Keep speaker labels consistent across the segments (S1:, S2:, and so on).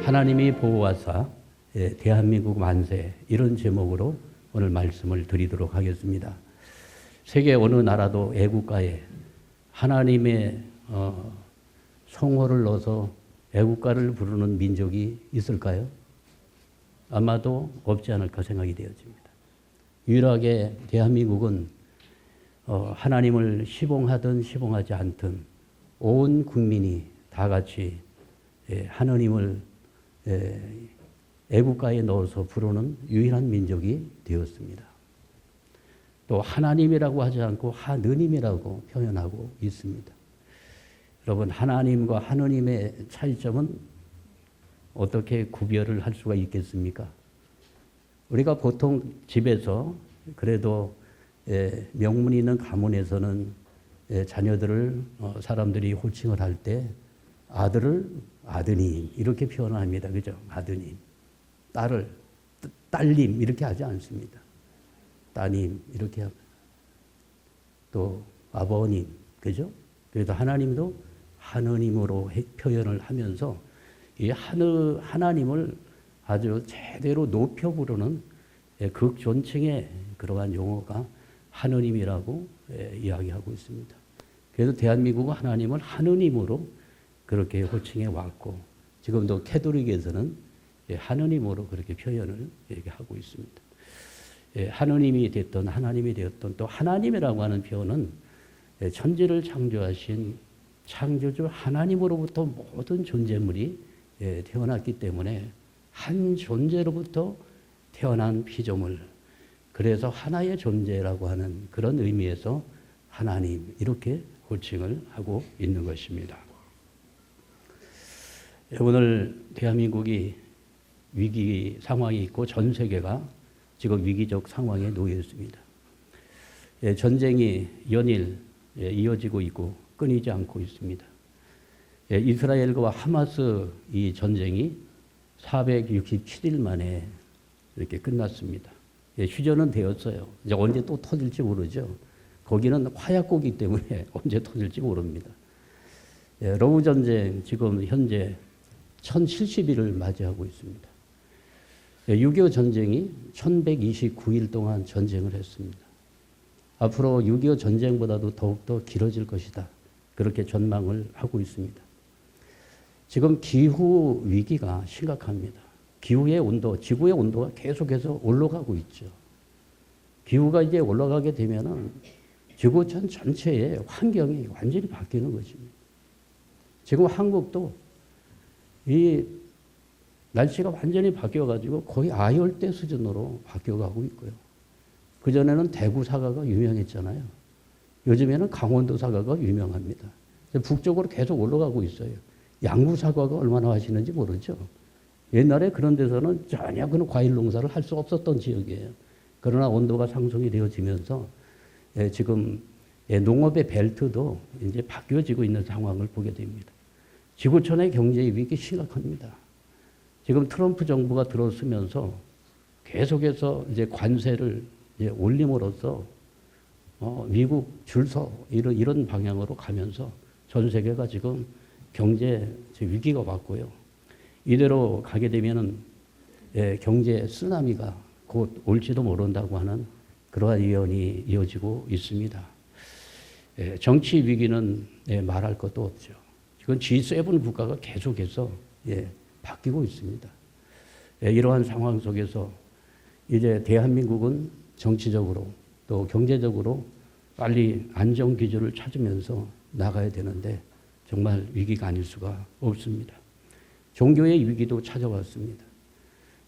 S1: 하나님이 보호하사 대한민국 만세, 이런 제목으로 오늘 말씀을 드리도록 하겠습니다. 세계 어느 나라도 애국가에 하나님의 성호를 넣어서 애국가를 부르는 민족이 있을까요? 아마도 없지 않을까 생각이 되어집니다. 유일하게 대한민국은 하나님을 시봉하든 시봉하지 않든 온 국민이 다 같이 하나님을 애국가에 넣어서 부르는 유일한 민족이 되었습니다. 또 하나님이라고 하지 않고 하느님이라고 표현하고 있습니다. 여러분, 하나님과 하느님의 차이점은 어떻게 구별을 할 수가 있겠습니까? 우리가 보통 집에서 그래도 명문 있는 가문에서는 자녀들을 사람들이 호칭을 할 때 아들을 아드님 이렇게 표현합니다. 그죠? 아드님. 딸을 딸님 이렇게 하지 않습니다. 따님 이렇게 하고 또 아버님, 그죠? 그래서 하나님도 하느님으로 표현을 하면서 이 하나님을 아주 제대로 높여 부르는 극존칭의 그러한 용어가 하느님이라고 이야기하고 있습니다. 그래서 대한민국은 하나님을 하느님으로 그렇게 호칭해 왔고, 지금도 캐톨릭에서는 하느님으로 그렇게 표현을 하고 있습니다. 하느님이 됐던 하나님이 되었던, 또 하나님이라고 하는 표현은 천지를 창조하신 창조주 하나님으로부터 모든 존재물이 태어났기 때문에 한 존재로부터 태어난 피조물, 그래서 하나의 존재라고 하는 그런 의미에서 하나님 이렇게 호칭을 하고 있는 것입니다. 오늘 대한민국이 위기 상황이 있고 전 세계가 지금 위기적 상황에 놓여 있습니다. 전쟁이 연일 이어지고 있고 끊이지 않고 있습니다. 이스라엘과 하마스 이 전쟁이 467일 만에 이렇게 끝났습니다. 휴전은 되었어요. 이제 언제 또 터질지 모르죠. 거기는 화약고기 때문에 언제 터질지 모릅니다. 러브 전쟁 지금 현재 1070일을 맞이하고 있습니다. 6.25 전쟁이 1129일 동안 전쟁을 했습니다. 앞으로 6.25 전쟁보다도 더욱더 길어질 것이다. 그렇게 전망을 하고 있습니다. 지금 기후 위기가 심각합니다. 기후의 온도, 지구의 온도가 계속해서 올라가고 있죠. 기후가 이제 올라가게 되면은 지구촌 전체의 환경이 완전히 바뀌는 것입니다. 지금 한국도 이 날씨가 완전히 바뀌어가지고 거의 아열대 수준으로 바뀌어가고 있고요. 그전에는 대구 사과가 유명했잖아요. 요즘에는 강원도 사과가 유명합니다. 북쪽으로 계속 올라가고 있어요. 양구 사과가 얼마나 하시는지 모르죠. 옛날에 그런 데서는 전혀 그런 과일 농사를 할 수 없었던 지역이에요. 그러나 온도가 상승이 되어지면서 지금 농업의 벨트도 이제 바뀌어지고 있는 상황을 보게 됩니다. 지구촌의 경제 위기 심각합니다. 지금 트럼프 정부가 들어서면서 계속해서 이제 관세를 이제 올림으로써 미국 줄서 이런 방향으로 가면서 전 세계가 지금 경제 위기가 왔고요. 이대로 가게 되면은 경제 쓰나미가 곧 올지도 모른다고 하는 그러한 예언이 이어지고 있습니다. 정치 위기는 말할 것도 없죠. 지금 G7 국가가 계속해서 바뀌고 있습니다. 이러한 상황 속에서 이제 대한민국은 정치적으로 또 경제적으로 빨리 안정 기조를 찾으면서 나가야 되는데 정말 위기가 아닐 수가 없습니다. 종교의 위기도 찾아왔습니다.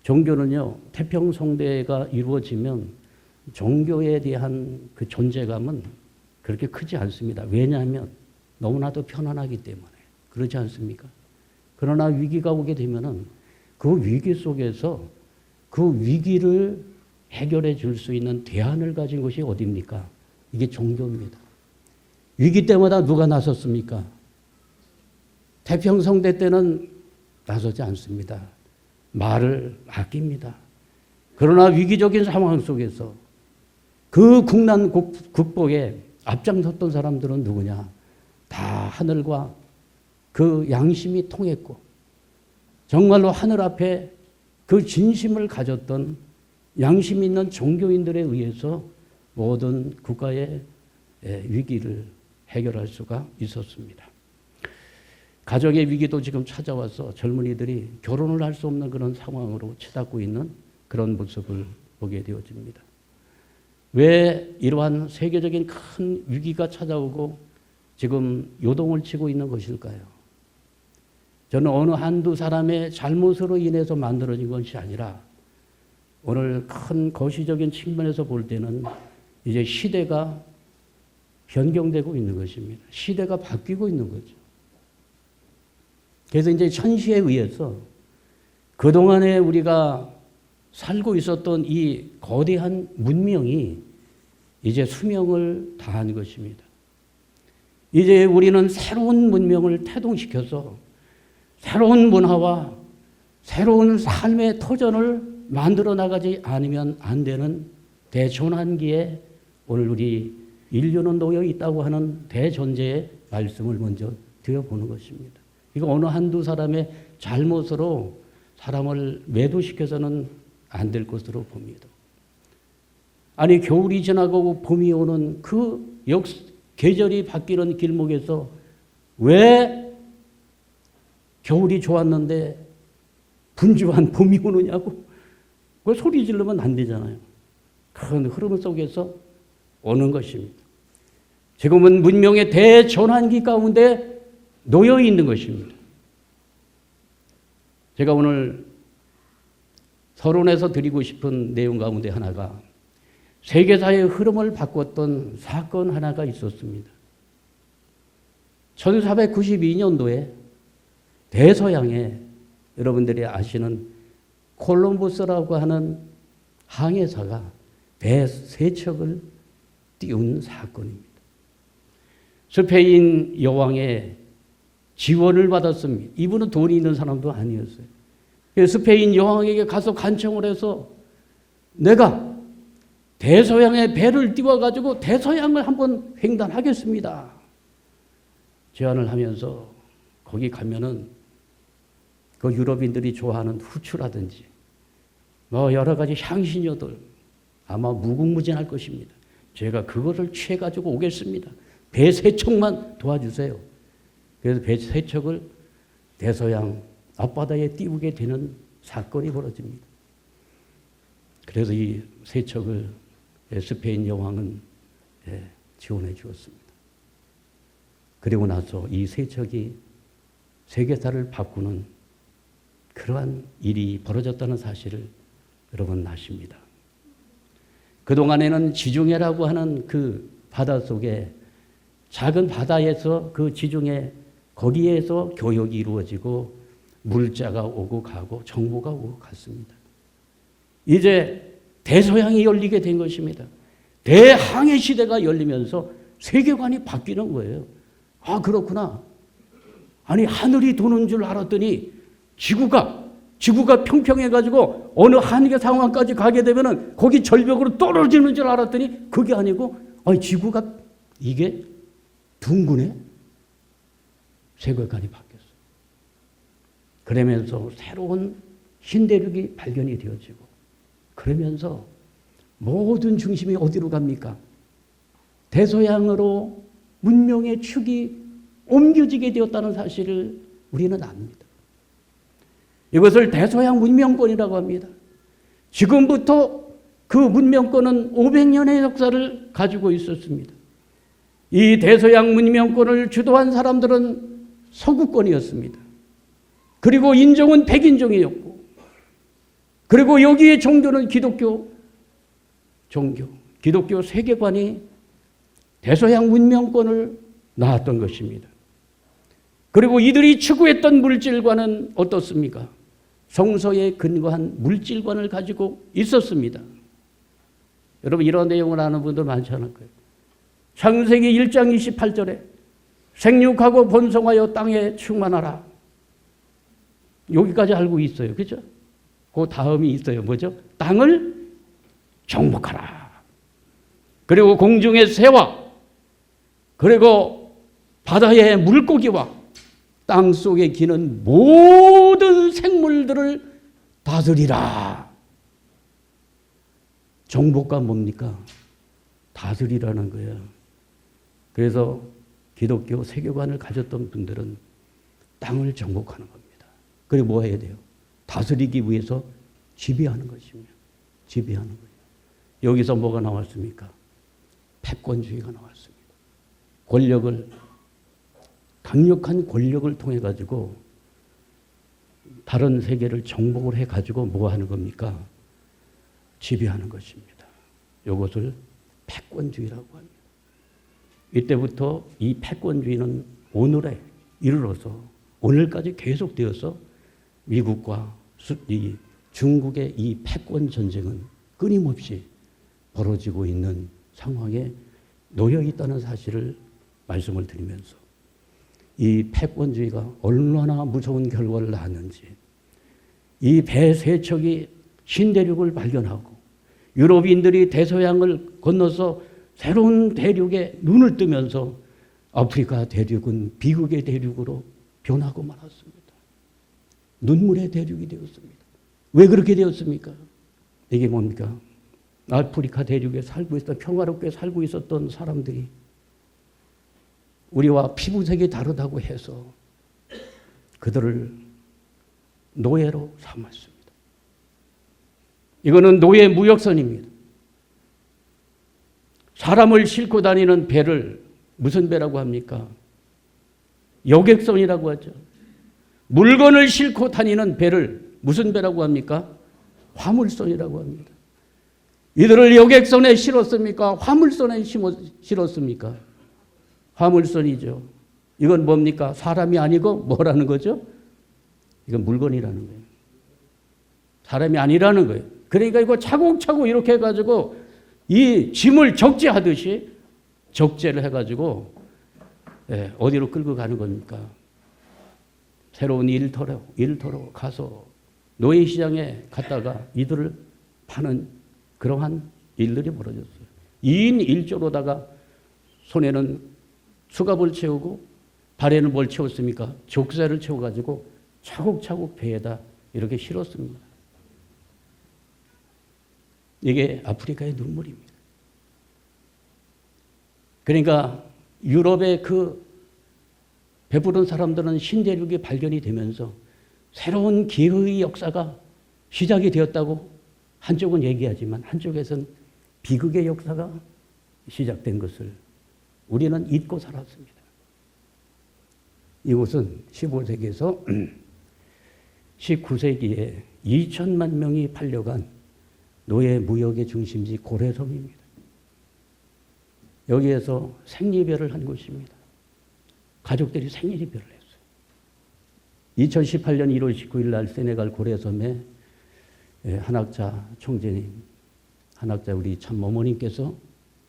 S1: 종교는요, 태평성대가 이루어지면 종교에 대한 그 존재감은 그렇게 크지 않습니다. 왜냐하면 너무나도 편안하기 때문에. 그렇지 않습니까? 그러나 위기가 오게 되면은 그 위기 속에서 그 위기를 해결해 줄 수 있는 대안을 가진 것이 어디입니까? 이게 종교입니다. 위기 때마다 누가 나섰습니까? 태평성대 때는 나서지 않습니다. 말을 아낍니다. 그러나 위기적인 상황 속에서 그 국난 극복에 앞장섰던 사람들은 누구냐? 다 하늘과 그 양심이 통했고 정말로 하늘 앞에 그 진심을 가졌던 양심 있는 종교인들에 의해서 모든 국가의 위기를 해결할 수가 있었습니다. 가정의 위기도 지금 찾아와서 젊은이들이 결혼을 할 수 없는 그런 상황으로 치닫고 있는 그런 모습을 보게 되어집니다. 왜 이러한 세계적인 큰 위기가 찾아오고 지금 요동을 치고 있는 것일까요? 저는 어느 한두 사람의 잘못으로 인해서 만들어진 것이 아니라 오늘 큰 거시적인 측면에서 볼 때는 이제 시대가 변경되고 있는 것입니다. 시대가 바뀌고 있는 거죠. 그래서 이제 천시에 의해서 그동안에 우리가 살고 있었던 이 거대한 문명이 이제 수명을 다한 것입니다. 이제 우리는 새로운 문명을 태동시켜서 새로운 문화와 새로운 삶의 터전을 만들어 나가지 않으면 안 되는 대전환기에 오늘 우리 인류는 놓여 있다고 하는 대전제의 말씀을 먼저 드려보는 것입니다. 이거 어느 한두 사람의 잘못으로 사람을 매도시켜서는 안 될 것으로 봅니다. 아니 겨울이 지나고 봄이 오는 그 계절이 바뀌는 길목에서 왜 겨울이 좋았는데 분주한 봄이 오느냐고 그 소리 지르면 안 되잖아요. 큰 흐름 속에서 오는 것입니다. 지금은 문명의 대전환기 가운데 놓여 있는 것입니다. 제가 오늘 서론에서 드리고 싶은 내용 가운데 하나가 세계사의 흐름을 바꿨던 사건 하나가 있었습니다. 1492년도에 대서양에 여러분들이 아시는 콜럼버스라고 하는 항해사가 배 3척을 띄운 사건입니다. 스페인 여왕의 지원을 받았습니다. 이분은 돈이 있는 사람도 아니었어요. 스페인 여왕에게 가서 간청을 해서 내가 대서양에 배를 띄워가지고 대서양을 한번 횡단하겠습니다. 제안을 하면서 거기 가면은 그 유럽인들이 좋아하는 후추라든지 뭐 여러 가지 향신료들 아마 무궁무진할 것입니다. 제가 그것을 취해가지고 오겠습니다. 배 3척만 도와주세요. 그래서 배 3척을 대서양 앞바다에 띄우게 되는 사건이 벌어집니다. 그래서 이 3척을 스페인 여왕은 지원해 주었습니다. 그리고 나서 이 3척이 세계사를 바꾸는 그러한 일이 벌어졌다는 사실을 여러분 아십니다. 그동안에는 지중해라고 하는 그 바다 속에 작은 바다에서 그 지중해 거기에서 교역이 이루어지고 물자가 오고 가고 정보가 오고 갔습니다. 이제 대서양이 열리게 된 것입니다. 대항해 시대가 열리면서 세계관이 바뀌는 거예요. 아 그렇구나. 아니 하늘이 도는 줄 알았더니 지구가 평평해가지고 어느 한계 상황까지 가게 되면은 거기 절벽으로 떨어지는 줄 알았더니 그게 아니고 아니 지구가 이게 둥근해? 세계관이 바뀌었어요. 그러면서 새로운 신대륙이 발견이 되어지고 그러면서 모든 중심이 어디로 갑니까? 대서양으로 문명의 축이 옮겨지게 되었다는 사실을 우리는 압니다. 이것을 대서양 문명권이라고 합니다. 지금부터 그 문명권은 500년의 역사를 가지고 있었습니다. 이 대서양 문명권을 주도한 사람들은 서구권이었습니다. 그리고 인종은 백인종이었고 그리고 여기에 종교는 기독교 종교, 기독교 세계관이 대서양 문명권을 낳았던 것입니다. 그리고 이들이 추구했던 물질관은 어떻습니까? 성서에 근거한 물질관을 가지고 있었습니다. 여러분 이런 내용을 아는 분들 많지 않을 거예요. 창세기 1장 28절에 생육하고 번성하여 땅에 충만하라. 여기까지 알고 있어요. 그죠? 그 다음이 있어요. 뭐죠? 땅을 정복하라. 그리고 공중의 새와 그리고 바다의 물고기와 땅 속에 기는 모든 생물들을 다스리라. 정복가 뭡니까? 다스리라는 거예요. 그래서 기독교 세계관을 가졌던 분들은 땅을 정복하는 겁니다. 그리고 뭐 해야 돼요? 다스리기 위해서 지배하는 것입니다. 지배하는 거예요. 여기서 뭐가 나왔습니까? 패권주의가 나왔습니다. 권력을, 강력한 권력을 통해 가지고 다른 세계를 정복을 해 가지고 뭐 하는 겁니까? 지배하는 것입니다. 이것을 패권주의라고 합니다. 이때부터 이 패권주의는 오늘에 이르러서 오늘까지 계속되어서 미국과 이 중국의 이 패권 전쟁은 끊임없이 벌어지고 있는 상황에 놓여 있다는 사실을 말씀을 드리면서 이 패권주의가 얼마나 무서운 결과를 낳았는지, 이 배세척이 신대륙을 발견하고 유럽인들이 대서양을 건너서 새로운 대륙에 눈을 뜨면서 아프리카 대륙은 비극의 대륙으로 변하고 말았습니다. 눈물의 대륙이 되었습니다. 왜 그렇게 되었습니까? 이게 뭡니까? 아프리카 대륙에 살고 있었던, 평화롭게 살고 있었던 사람들이 우리와 피부색이 다르다고 해서 그들을 노예로 삼았습니다. 이거는 노예 무역선입니다. 사람을 싣고 다니는 배를 무슨 배라고 합니까? 여객선이라고 하죠. 물건을 싣고 다니는 배를 무슨 배라고 합니까? 화물선이라고 합니다. 이들을 여객선에 실었습니까? 화물선에 실었습니까? 화물선이죠. 이건 뭡니까? 사람이 아니고 뭐라는 거죠? 이건 물건이라는 거예요. 사람이 아니라는 거예요. 그러니까 이거 차곡차곡 이렇게 해가지고 이 짐을 적재하듯이 적재를 해가지고 어디로 끌고 가는 겁니까? 새로운 일터로 가서 노예시장에 갔다가 이들을 파는 그러한 일들이 벌어졌어요. 2인 1조로다가 손에는 수갑을 채우고 발에는 뭘 채웠습니까? 족쇄를 채워가지고 차곡차곡 배에다 이렇게 실었습니다. 이게 아프리카의 눈물입니다. 그러니까 유럽의 그 배부른 사람들은 신대륙이 발견이 되면서 새로운 기회의 역사가 시작이 되었다고 한쪽은 얘기하지만 한쪽에서는 비극의 역사가 시작된 것을 우리는 잊고 살았습니다. 이곳은 15세기에서 19세기에 2천만 명이 팔려간 노예 무역의 중심지 고래섬입니다. 여기에서 생리별을 한 곳입니다. 가족들이 생리별을 했어요. 2018년 1월 19일 날 세네갈 고래섬에 한학자 총재님, 한학자 우리 참 어머님께서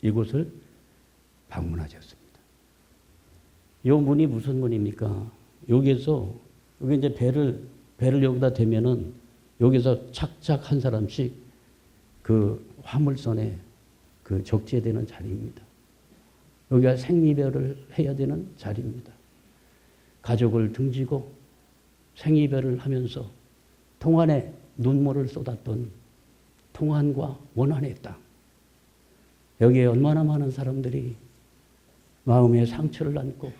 S1: 이곳을 방문하셨습니다. 이 문이 무슨 문입니까? 여기에서 여기 이제 배를 여기다 대면은 여기서 착착 한 사람씩 그 화물선에 그 적재되는 자리입니다. 여기가 생리별을 해야 되는 자리입니다. 가족을 등지고 생리별을 하면서 통안에 눈물을 쏟았던 통안과 원한의 땅. 여기에 얼마나 많은 사람들이 마음의 상처를 안고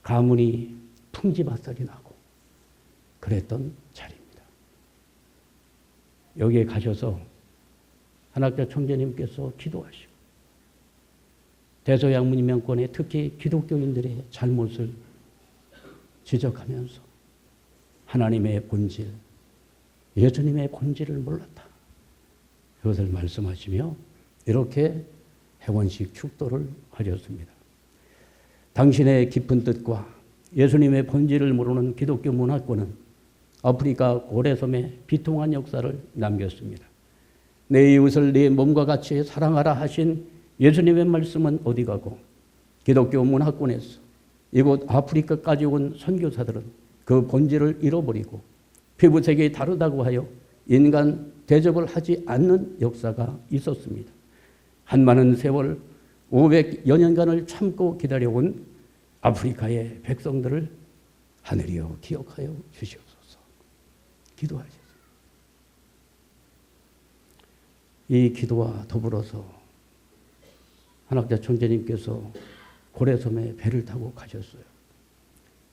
S1: 가문이 풍지박살이 나고 그랬던 자리입니다. 여기에 가셔서 한학자 총재님께서 기도하시고 대서양문명권에 특히 기독교인들의 잘못을 지적하면서 하나님의 본질, 예수님의 본질을 몰랐다. 이것을 말씀하시며 이렇게 해원식 축도를 하셨습니다. 당신의 깊은 뜻과 예수님의 본질을 모르는 기독교 문화권은 아프리카 고래섬에 비통한 역사를 남겼습니다. 내 이웃을 네 몸과 같이 사랑하라 하신 예수님의 말씀은 어디 가고 기독교 문화권에서 이곳 아프리카까지 온 선교사들은 그 본질을 잃어버리고 피부색이 다르다고 하여 인간 대접을 하지 않는 역사가 있었습니다. 한 많은 세월 500여 년간을 참고 기다려온 아프리카의 백성들을 하늘이여 기억하여 주시옵소서. 기도하셨어요. 이 기도와 더불어서 한학자 총재님께서 고래섬에 배를 타고 가셨어요.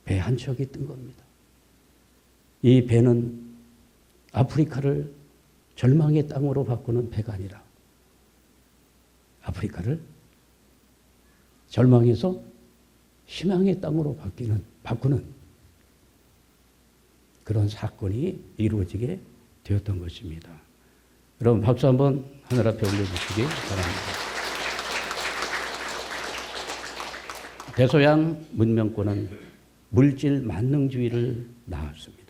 S1: 배 한 척이 뜬 겁니다. 이 배는 아프리카를 절망의 땅으로 바꾸는 배가 아니라 아프리카를 절망에서 희망의 땅으로 바꾸는 그런 사건이 이루어지게 되었던 것입니다. 여러분 박수 한번 하늘 앞에 올려주시기 바랍니다. 대서양 문명권은 물질 만능주의를 낳았습니다.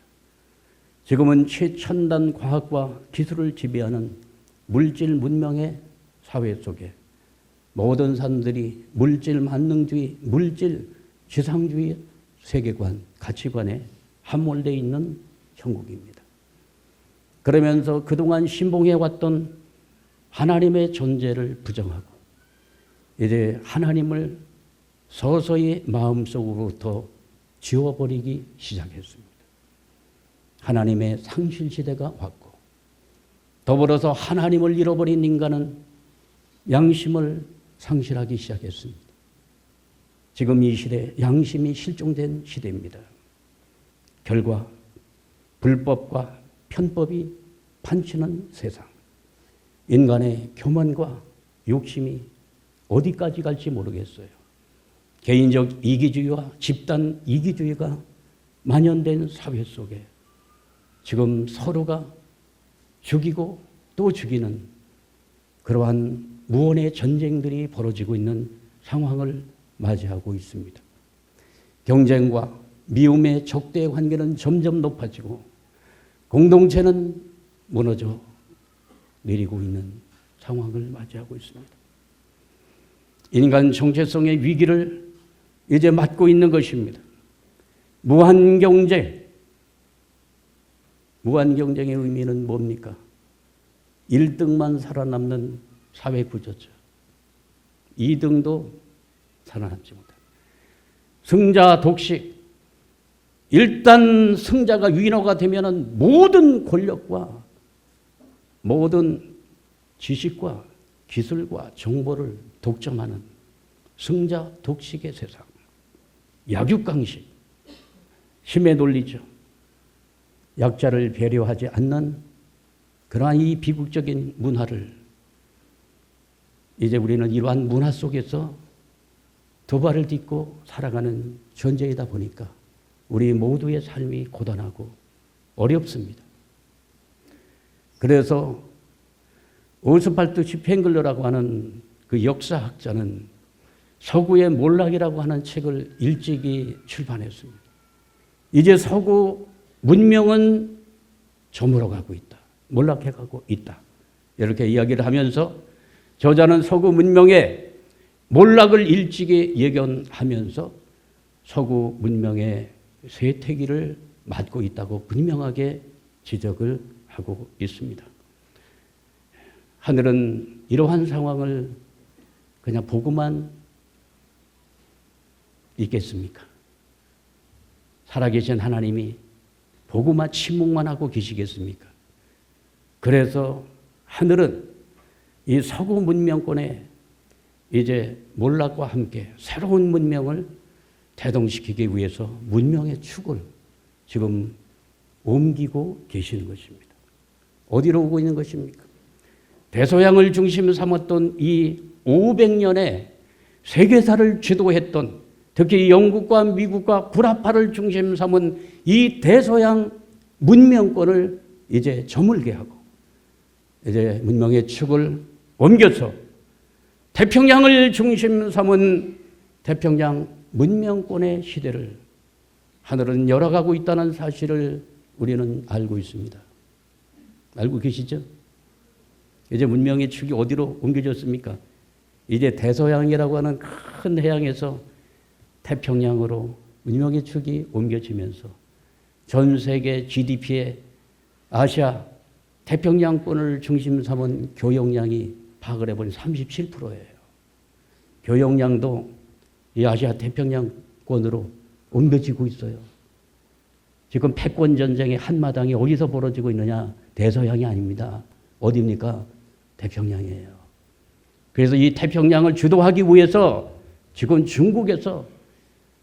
S1: 지금은 최첨단 과학과 기술을 지배하는 물질 문명의 사회 속에 모든 사람들이 물질 만능주의, 물질 지상주의 세계관, 가치관에 함몰되어 있는 형국입니다. 그러면서 그동안 신봉해왔던 하나님의 존재를 부정하고 이제 하나님을 서서히 마음속으로부터 지워버리기 시작했습니다. 하나님의 상실시대가 왔고 더불어서 하나님을 잃어버린 인간은 양심을 상실하기 시작했습니다. 지금 이 시대 양심이 실종된 시대입니다. 결과 불법과 편법이 판치는 세상. 인간의 교만과 욕심이 어디까지 갈지 모르겠어요. 개인적 이기주의와 집단 이기주의가 만연된 사회 속에 지금 서로가 죽이고 또 죽이는 그러한 무언의 전쟁들이 벌어지고 있는 상황을 맞이하고 있습니다. 경쟁과 미움의 적대 관계는 점점 높아지고 공동체는 무너져 내리고 있는 상황을 맞이하고 있습니다. 인간 정체성의 위기를 이제 맞고 있는 것입니다. 무한경쟁. 무한경쟁의 의미는 뭡니까? 1등만 살아남는 사회구조죠. 2등도 살아남지 못합니다. 승자 독식. 일단 승자가 위너가 되면 모든 권력과 모든 지식과 기술과 정보를 독점하는 승자 독식의 세상. 약육강식. 힘에 놀리죠. 약자를 배려하지 않는 그러한 이 비극적인 문화를 이제 우리는 이러한 문화 속에서 두 발을 딛고 살아가는 존재이다 보니까 우리 모두의 삶이 고단하고 어렵습니다. 그래서 오스팔트 슈팽글러라고 하는 그 역사학자는 서구의 몰락이라고 하는 책을 일찍이 출판했습니다. 이제 서구 문명은 저물어가고 있다. 몰락해가고 있다. 이렇게 이야기를 하면서 저자는 서구 문명의 몰락을 일찍이 예견하면서 서구 문명의 쇠퇴기를 맞고 있다고 분명하게 지적을 하고 있습니다. 하늘은 이러한 상황을 그냥 보고만 있겠습니까? 살아계신 하나님이 보고만 침묵만 하고 계시겠습니까? 그래서 하늘은 이 서구 문명권에 이제 몰락과 함께 새로운 문명을 태동시키기 위해서 문명의 축을 지금 옮기고 계시는 것입니다. 어디로 오고 있는 것입니까? 대서양을 중심 삼았던 이 500년의 세계사를 주도했던 특히 영국과 미국과 구라파를 중심 삼은 이 대서양 문명권을 이제 저물게 하고 이제 문명의 축을 옮겨서 태평양을 중심 삼은 태평양 문명권의 시대를 하늘은 열어가고 있다는 사실을 우리는 알고 있습니다. 알고 계시죠? 이제 문명의 축이 어디로 옮겨졌습니까? 이제 대서양이라고 하는 큰 해양에서 태평양으로 문명의 축이 옮겨지면서 전 세계 GDP의 아시아 태평양권을 중심 삼은 교역량이 파악을 해보니 37%예요. 교역량도 이 아시아 태평양권으로 옮겨지고 있어요. 지금 패권 전쟁의 한마당이 어디서 벌어지고 있느냐? 대서양이 아닙니다. 어디입니까? 태평양이에요. 그래서 이 태평양을 주도하기 위해서 지금 중국에서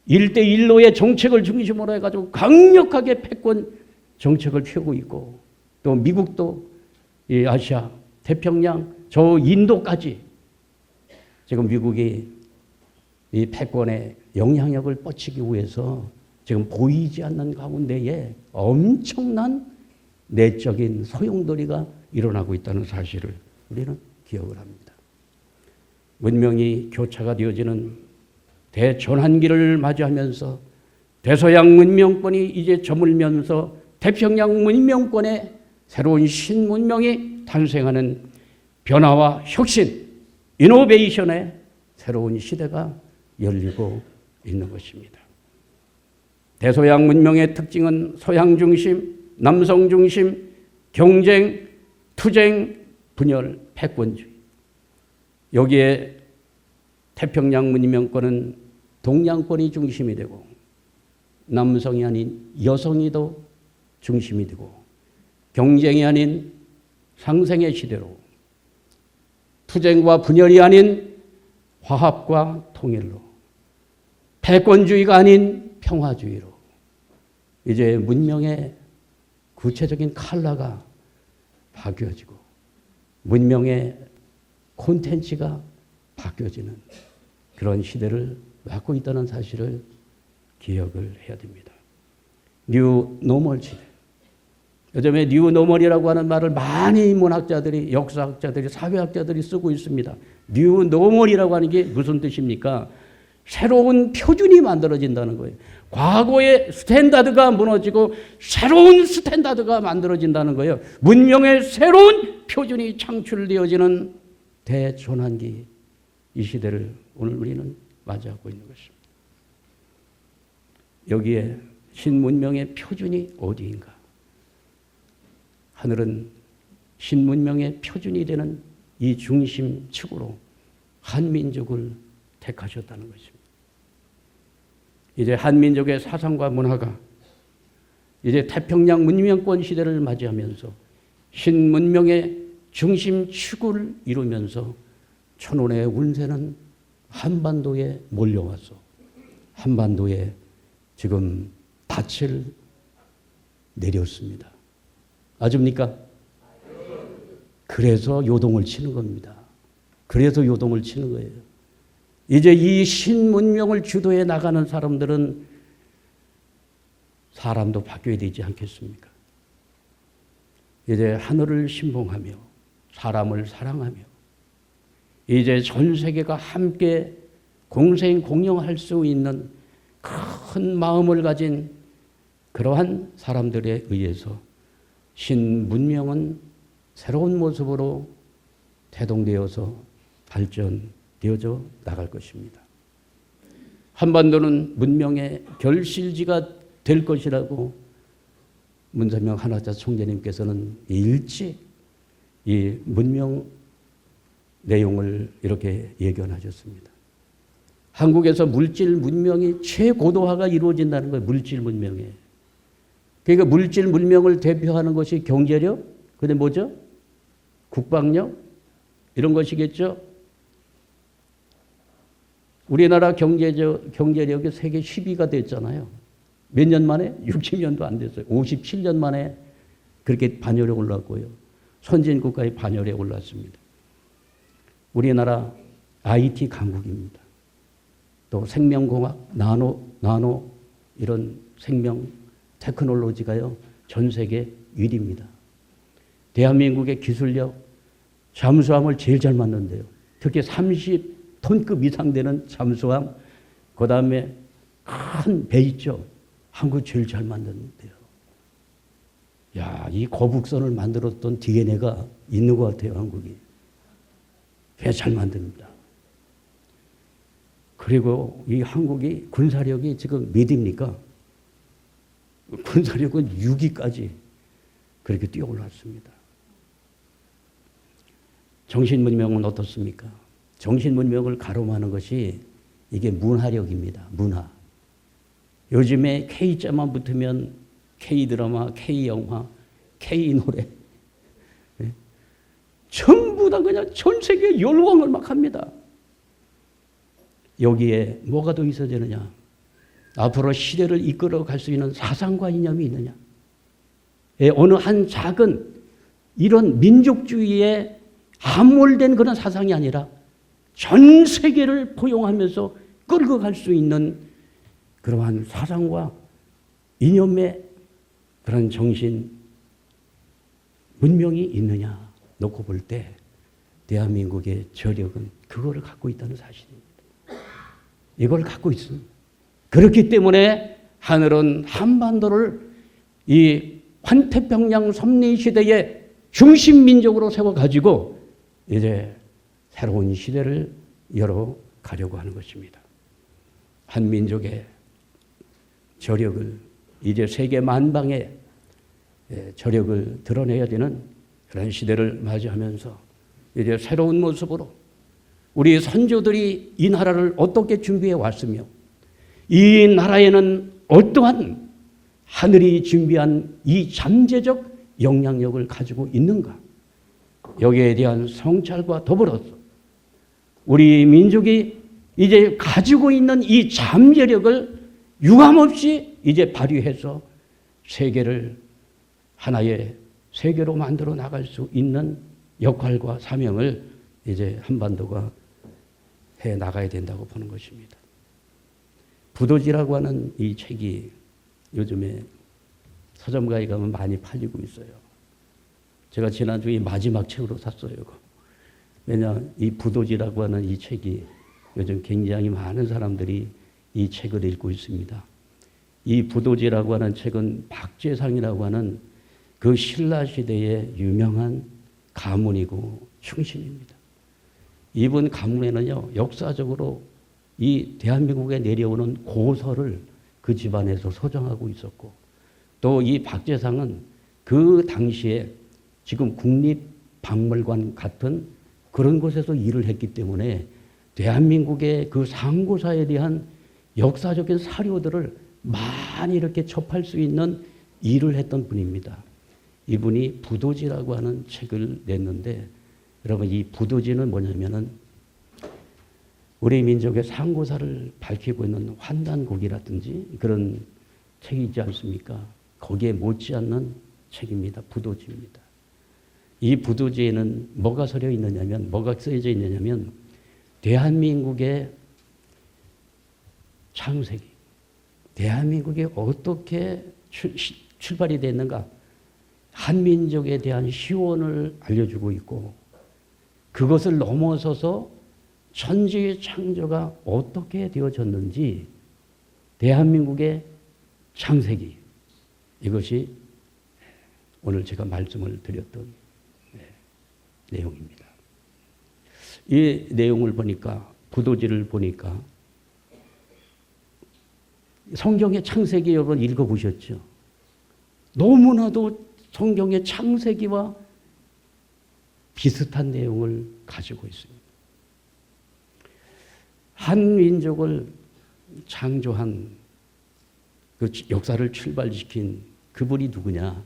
S1: 1대1로의 정책을 중심으로 해가지고 강력하게 패권 정책을 펴고 있고, 또 미국도 이 아시아, 태평양, 저 인도까지 지금 미국이 이 패권의 영향력을 뻗치기 위해서 지금 보이지 않는 가운데에 엄청난 내적인 소용돌이가 일어나고 있다는 사실을 우리는 기억을 합니다. 문명이 교차가 되어지는 대전환기를 맞이하면서 대서양 문명권이 이제 저물면서 태평양 문명권의 새로운 신문명이 탄생하는 변화와 혁신, 이노베이션의 새로운 시대가 열리고 있는 것입니다. 대서양 문명의 특징은 서양 중심, 남성 중심, 경쟁, 투쟁, 분열, 패권주의. 여기에 태평양 문명권은 동양권이 중심이 되고 남성이 아닌 여성이 더 중심이 되고 경쟁이 아닌 상생의 시대로, 투쟁과 분열이 아닌 화합과 통일로, 패권주의가 아닌 평화주의로 이제 문명의 구체적인 컬러가 바뀌어지고 문명의 콘텐츠가 바뀌어지는 그런 시대를 맞고 있다는 사실을 기억을 해야 됩니다. 뉴 노멀 시대. 요즘에 뉴 노멀이라고 하는 말을 많이 문학자들이, 역사학자들이, 사회학자들이 쓰고 있습니다. 뉴 노멀이라고 하는 게 무슨 뜻입니까? 새로운 표준이 만들어진다는 거예요. 과거의 스탠다드가 무너지고 새로운 스탠다드가 만들어진다는 거예요. 문명의 새로운 표준이 창출되어지는 대전환기, 이 시대를 오늘 우리는 맞이하고 있는 것입니다. 여기에 신문명의 표준이 어디인가? 하늘은 신문명의 표준이 되는 이 중심축으로 한민족을 택하셨다는 것입니다. 이제 한민족의 사상과 문화가 이제 태평양 문명권 시대를 맞이하면서 신문명의 중심축을 이루면서 천원의 운세는 한반도에 몰려와서 한반도에 지금 닻을 내렸습니다. 아십니까? 그래서 요동을 치는 겁니다. 그래서 요동을 치는 거예요. 이제 이 신문명을 주도해 나가는 사람들은 사람도 바뀌어야 되지 않겠습니까? 이제 하늘을 신봉하며 사람을 사랑하며 이제 전 세계가 함께 공생 공영할 수 있는 큰 마음을 가진 그러한 사람들에 의해서 신문명은 새로운 모습으로 태동되어서 발전되어져 나갈 것입니다. 한반도는 문명의 결실지가 될 것이라고 문선명 한화자 총재님께서는 일찍 이 문명 내용을 이렇게 예견하셨습니다. 한국에서 물질 문명이 최고도화가 이루어진다는 거예요. 물질 문명에. 그러니까 물질 문명을 대표하는 것이 경제력, 그다음에 뭐죠? 국방력 이런 것이겠죠. 우리나라 경제력이 세계 10위가 됐잖아요. 몇 년 만에? 60년도 안 됐어요. 57년 만에 그렇게 반열에 올랐고요. 선진국가의 반열에 올랐습니다. 우리나라 IT 강국입니다. 또 생명공학, 나노 이런 생명 테크놀로지가요. 전 세계 1위입니다. 대한민국의 기술력, 잠수함을 제일 잘 만든대요. 특히 30톤급 이상 되는 잠수함, 그 다음에 큰 배 있죠. 한국 제일 잘 만드는데요. 야, 이 거북선을 만들었던 DNA가 있는 것 같아요, 한국이. 배 잘 만듭니다. 그리고 이 한국이 군사력이 지금 몇 위입니까? 군사력은 6위까지 그렇게 뛰어올랐습니다. 정신문명은 어떻습니까? 정신문명을 가름하는 것이 이게 문화력입니다. 문화. 요즘에 K자만 붙으면 K드라마, K영화, K노래. 예? 전부 다 그냥 전 세계에 열광을 막 합니다. 여기에 뭐가 더 있어야 되느냐? 앞으로 시대를 이끌어 갈 수 있는 사상과 이념이 있느냐? 예, 어느 한 작은 이런 민족주의에 함몰된 그런 사상이 아니라 전 세계를 포용하면서 끌고 갈 수 있는 그러한 사상과 이념의 그런 정신, 문명이 있느냐 놓고 볼 때 대한민국의 저력은 그거를 갖고 있다는 사실입니다. 이걸 갖고 있습니다. 그렇기 때문에 하늘은 한반도를 이 환태평양 섭리시대의 중심민족으로 세워가지고 이제 새로운 시대를 열어가려고 하는 것입니다. 한민족의 저력을 이제 세계 만방에 저력을 드러내야 되는 그런 시대를 맞이하면서 이제 새로운 모습으로 우리 선조들이 이 나라를 어떻게 준비해 왔으며 이 나라에는 어떠한 하늘이 준비한 이 잠재적 영향력을 가지고 있는가? 여기에 대한 성찰과 더불어서 우리 민족이 이제 가지고 있는 이 잠재력을 유감없이 이제 발휘해서 세계를 하나의 세계로 만들어 나갈 수 있는 역할과 사명을 이제 한반도가 해 나가야 된다고 보는 것입니다. 부도지라고 하는 이 책이 요즘에 서점가에 가면 많이 팔리고 있어요. 제가 지난주에 마지막 책으로 샀어요. 왜냐, 이 부도지라고 하는 이 책이 요즘 굉장히 많은 사람들이 이 책을 읽고 있습니다. 이 부도지라고 하는 책은 박재상이라고 하는 그 신라시대의 유명한 가문이고 충신입니다. 이분 가문에는요, 역사적으로 이 대한민국에 내려오는 고서를 그 집안에서 소장하고 있었고, 또 이 박재상은 그 당시에 지금 국립박물관 같은 그런 곳에서 일을 했기 때문에 대한민국의 그 상고사에 대한 역사적인 사료들을 많이 이렇게 접할 수 있는 일을 했던 분입니다. 이분이 부도지라고 하는 책을 냈는데, 여러분 이 부도지는 뭐냐면은 우리 민족의 상고사를 밝히고 있는 환단곡이라든지 그런 책이 있지 않습니까? 거기에 못지않는 책입니다. 부도지입니다. 이 부도지에는 뭐가 서려 있느냐면, 뭐가 쓰여져 있느냐면 대한민국의 창세기, 대한민국이 어떻게 출발이 됐는가, 한민족에 대한 시원을 알려주고 있고, 그것을 넘어서서 천지의 창조가 어떻게 되어졌는지 대한민국의 창세기, 이것이 오늘 제가 말씀을 드렸던 내용입니다. 이 내용을 보니까, 부도지를 보니까 성경의 창세기 여러분 읽어보셨죠? 너무나도 성경의 창세기와 비슷한 내용을 가지고 있습니다. 한 민족을 창조한 그 역사를 출발시킨 그분이 누구냐?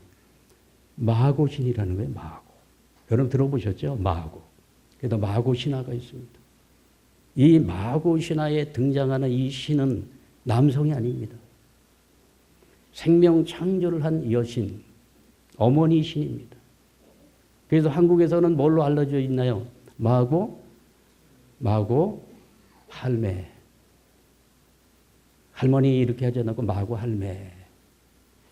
S1: 마고신이라는 거예요. 마고. 여러분 들어보셨죠? 마고. 그래서 마고 신화가 있습니다. 이 마고 신화에 등장하는 이 신은 남성이 아닙니다. 생명 창조를 한 여신, 어머니 신입니다. 그래서 한국에서는 뭘로 알려져 있나요? 마고, 할매. 할머니 이렇게 하지 않고 마고, 할매.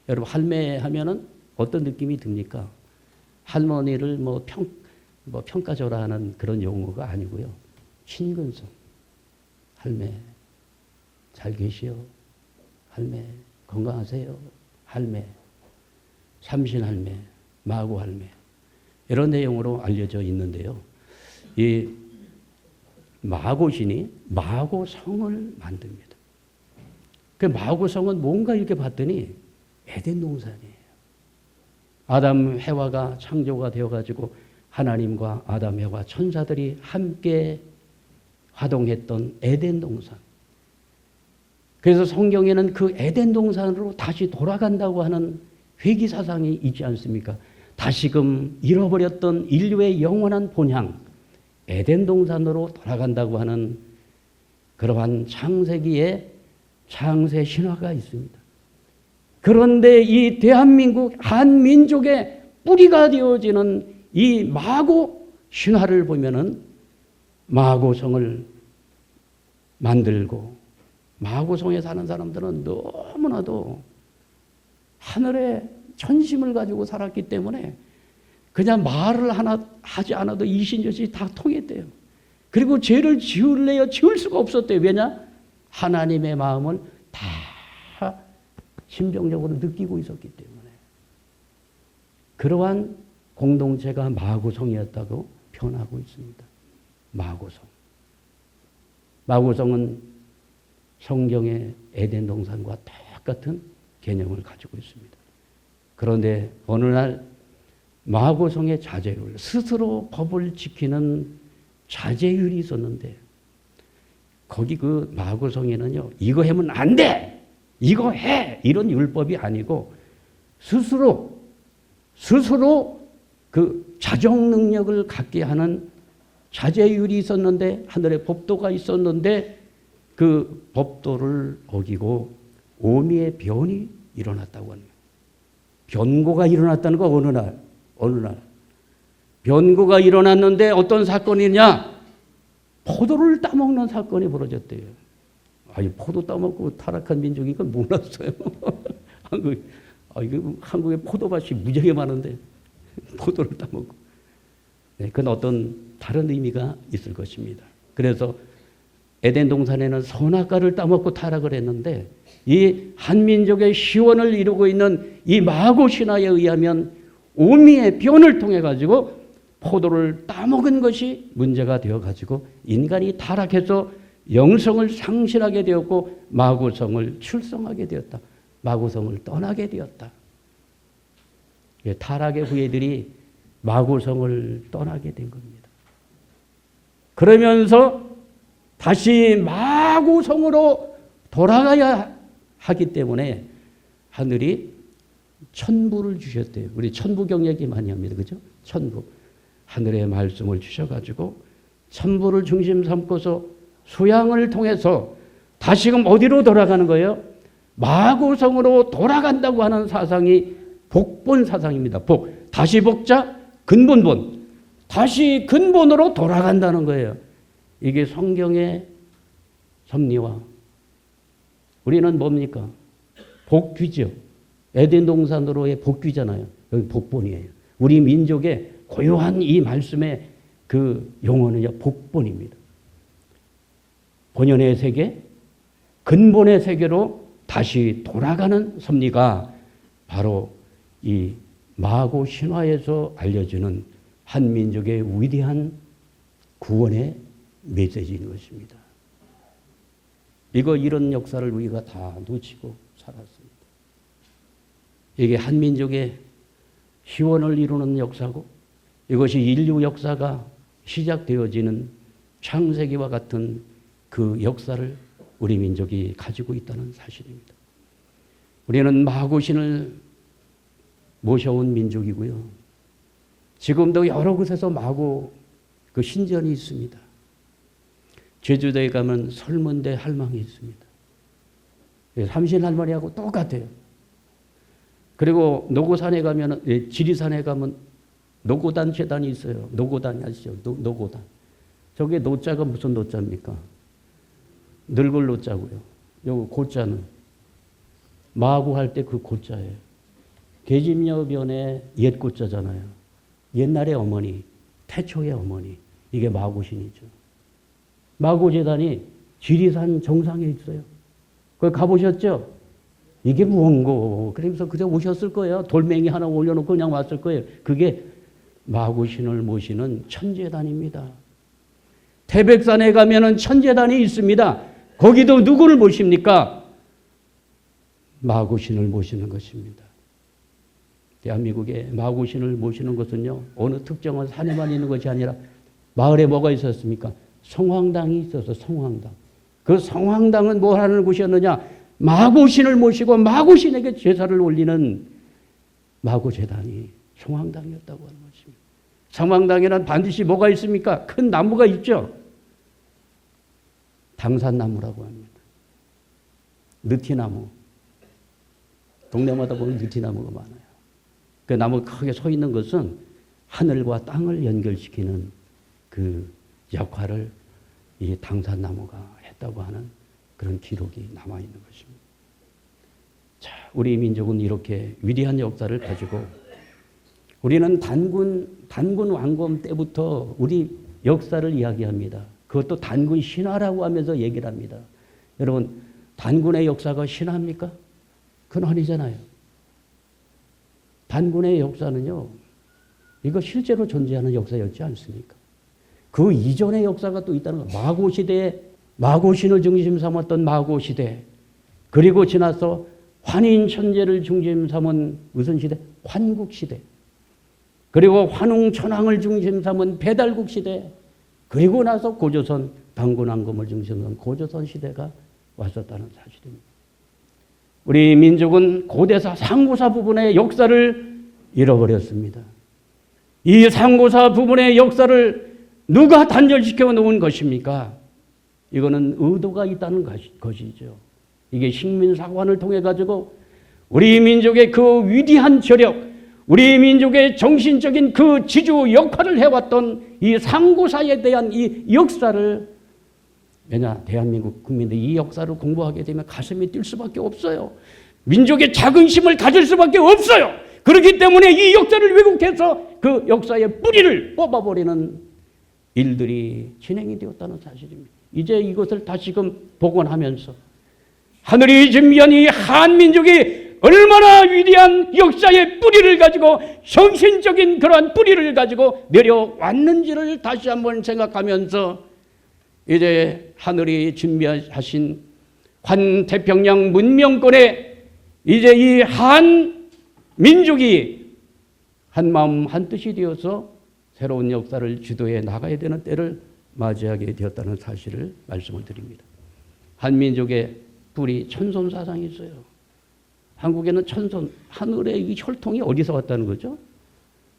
S1: 여러분 할매 하면은 어떤 느낌이 듭니까? 할머니를 평가절하 하는 그런 용어가 아니고요. 친근성. 할매, 잘 계시오. 할매, 건강하세요. 할매, 삼신 할매, 마고 할매. 이런 내용으로 알려져 있는데요. 이 마고신이 마고성을 만듭니다. 그 마고성은 뭔가 이렇게 봤더니 에덴 동산이에요. 아담 해와가 창조가 되어가지고 하나님과 아담 해와 천사들이 함께 활동했던 에덴 동산. 그래서 성경에는 그 에덴 동산으로 다시 돌아간다고 하는 회귀 사상이 있지 않습니까? 다시금 잃어버렸던 인류의 영원한 본향, 에덴 동산으로 돌아간다고 하는 그러한 창세기의 창세 신화가 있습니다. 그런데 이 대한민국 한민족의 뿌리가 되어지는 이 마고 신화를 보면은 마고성을 만들고 마고성에 사는 사람들은 너무나도 하늘의 천심을 가지고 살았기 때문에 그냥 말을 하나 하지 않아도 이신저신 다 통했대요. 그리고 죄를 지을래야 지을 수가 없었대요. 왜냐? 하나님의 마음을 다 심정적으로 느끼고 있었기 때문에. 그러한 공동체가 마고성이었다고 표현하고 있습니다. 마고성. 마고성은 성경의 에덴 동산과 똑같은 개념을 가지고 있습니다. 그런데 어느 날 마고성의 자제율, 스스로 법을 지키는 자제율이 있었는데 거기 그 마고성에는요, 이거 하면 안 돼! 이거 해! 이런 율법이 아니고 스스로 그 자정 능력을 갖게 하는 자제율이 있었는데, 하늘의 법도가 있었는데 그 법도를 어기고 오미의 변이 일어났다고 합니다. 변고가 일어났다는 거 어느 날 변고가 일어났는데 어떤 사건이냐? 포도를 따먹는 사건이 벌어졌대요. 아니, 포도 따먹고 타락한 민족인 건 몰랐어요. 한국에 포도밭이 무지하게 많은데 포도를 따먹고. 네, 그건 어떤 다른 의미가 있을 것입니다. 그래서 에덴 동산에는 선악과를 따먹고 타락을 했는데 이 한민족의 시원을 이루고 있는 이 마고 신화에 의하면 오미의 변을 통해 가지고 포도를 따먹은 것이 문제가 되어 가지고 인간이 타락해서 영성을 상실하게 되었고 마고성을 출성하게 되었다. 마고성을 떠나게 되었다. 타락의 후예들이 마고성을 떠나게 된 겁니다. 그러면서 다시 마고성으로 돌아가야 하기 때문에 하늘이 천부를 주셨대요. 우리 천부경 얘기 많이 합니다. 그죠? 천부. 하늘의 말씀을 주셔가지고 천부를 중심 삼고서 수양을 통해서 다시금 어디로 돌아가는 거예요? 마고성으로 돌아간다고 하는 사상이 복본 사상입니다. 복. 다시 복자, 근본본. 다시 근본으로 돌아간다는 거예요. 이게 성경의 섭리와 우리는 뭡니까? 복귀죠. 에덴 동산으로의 복귀잖아요. 여기 복본이에요. 우리 민족의 고요한 이 말씀의 그 용어는요, 복본입니다. 본연의 세계, 근본의 세계로 다시 돌아가는 섭리가 바로 이 마고 신화에서 알려주는 한민족의 위대한 구원의 메시지인 것입니다. 이런 역사를 우리가 다 놓치고 살았습니다. 이게 한민족의 희원을 이루는 역사고 이것이 인류 역사가 시작되어지는 창세기와 같은 그 역사를 우리 민족이 가지고 있다는 사실입니다. 우리는 마고신을 모셔온 민족이고요. 지금도 여러 곳에서 마고 그 신전이 있습니다. 제주도에 가면 설문대 할망이 있습니다. 삼신 할머니하고 똑같아요. 그리고 노고산에 가면, 지리산에 가면 노고단 재단이 있어요. 노고단이 아시죠? 노고단. 저게 노자가 무슨 노자입니까? 늙을 노자고요. 요 고자는 마구할 때 그 고자예요. 계집여변의 옛 고자잖아요. 옛날의 어머니, 태초의 어머니. 이게 마고신이죠. 마고재단이 지리산 정상에 있어요. 거기 가보셨죠? 이게 무언고. 그러면서 그냥 오셨을 거예요. 돌멩이 하나 올려놓고 그냥 왔을 거예요. 그게 마고신을 모시는 천재단입니다. 태백산에 가면은 천재단이 있습니다. 거기도 누구를 모십니까? 마고신을 모시는 것입니다. 대한민국에 마고신을 모시는 것은요, 어느 특정한 산에만 있는 것이 아니라 마을에 뭐가 있었습니까? 성황당이 있어서 성황당. 그 성황당은 뭐 하는 곳이었느냐? 마고신을 모시고 마고신에게 제사를 올리는 마고재단이 성황당이었다고 하는 것입니다. 성황당에는 반드시 뭐가 있습니까? 큰 나무가 있죠. 당산나무라고 합니다. 느티나무. 동네마다 보면 느티나무가 많아요. 그 나무가 크게 서 있는 것은 하늘과 땅을 연결시키는 그 역할을 이 당산나무가 했다고 하는 그런 기록이 남아있는 것입니다. 자, 우리 민족은 이렇게 위대한 역사를 가지고 우리는 단군 왕검 때부터 우리 역사를 이야기합니다. 그것도 단군 신화라고 하면서 얘기를 합니다. 여러분, 단군의 역사가 신화입니까? 그건 아니잖아요. 단군의 역사는요, 이거 실제로 존재하는 역사였지 않습니까? 그 이전의 역사가 또 있다는 거예요. 마고시대에 마고신을 중심 삼았던 마고시대, 그리고 지나서 환인천재를 중심 삼은 무슨 시대? 환국시대. 그리고 환웅천황을 중심 삼은 배달국시대, 그리고 나서 고조선 단군왕검을 중심 삼은 고조선 시대가 왔었다는 사실입니다. 우리 민족은 고대사 상고사 부분의 역사를 잃어버렸습니다. 이 상고사 부분의 역사를 누가 단절시켜 놓은 것입니까? 이거는 의도가 있다는 것이죠. 이게 식민사관을 통해 가지고 우리 민족의 그 위대한 저력, 우리 민족의 정신적인 그 지주 역할을 해왔던 이 상고사에 대한 이 역사를, 왜냐, 대한민국 국민들이 이 역사를 공부하게 되면 가슴이 뛸 수밖에 없어요. 민족의 자긍심을 가질 수밖에 없어요. 그렇기 때문에 이 역사를 왜곡해서 그 역사의 뿌리를 뽑아버리는 일들이 진행이 되었다는 사실입니다. 이제 이것을 다시금 복원하면서 하늘이 준비한 이 한민족이 얼마나 위대한 역사의 뿌리를 가지고, 정신적인 그러한 뿌리를 가지고 내려왔는지를 다시 한번 생각하면서 이제 하늘이 준비하신 환태평양 문명권에 이제 이 한민족이 한마음 한뜻이 되어서 새로운 역사를 주도해 나가야 되는 때를 맞이하게 되었다는 사실을 말씀을 드립니다. 한민족의 뿌리 천손사상이 있어요. 한국에는 천손, 하늘의 이 혈통이 어디서 왔다는 거죠?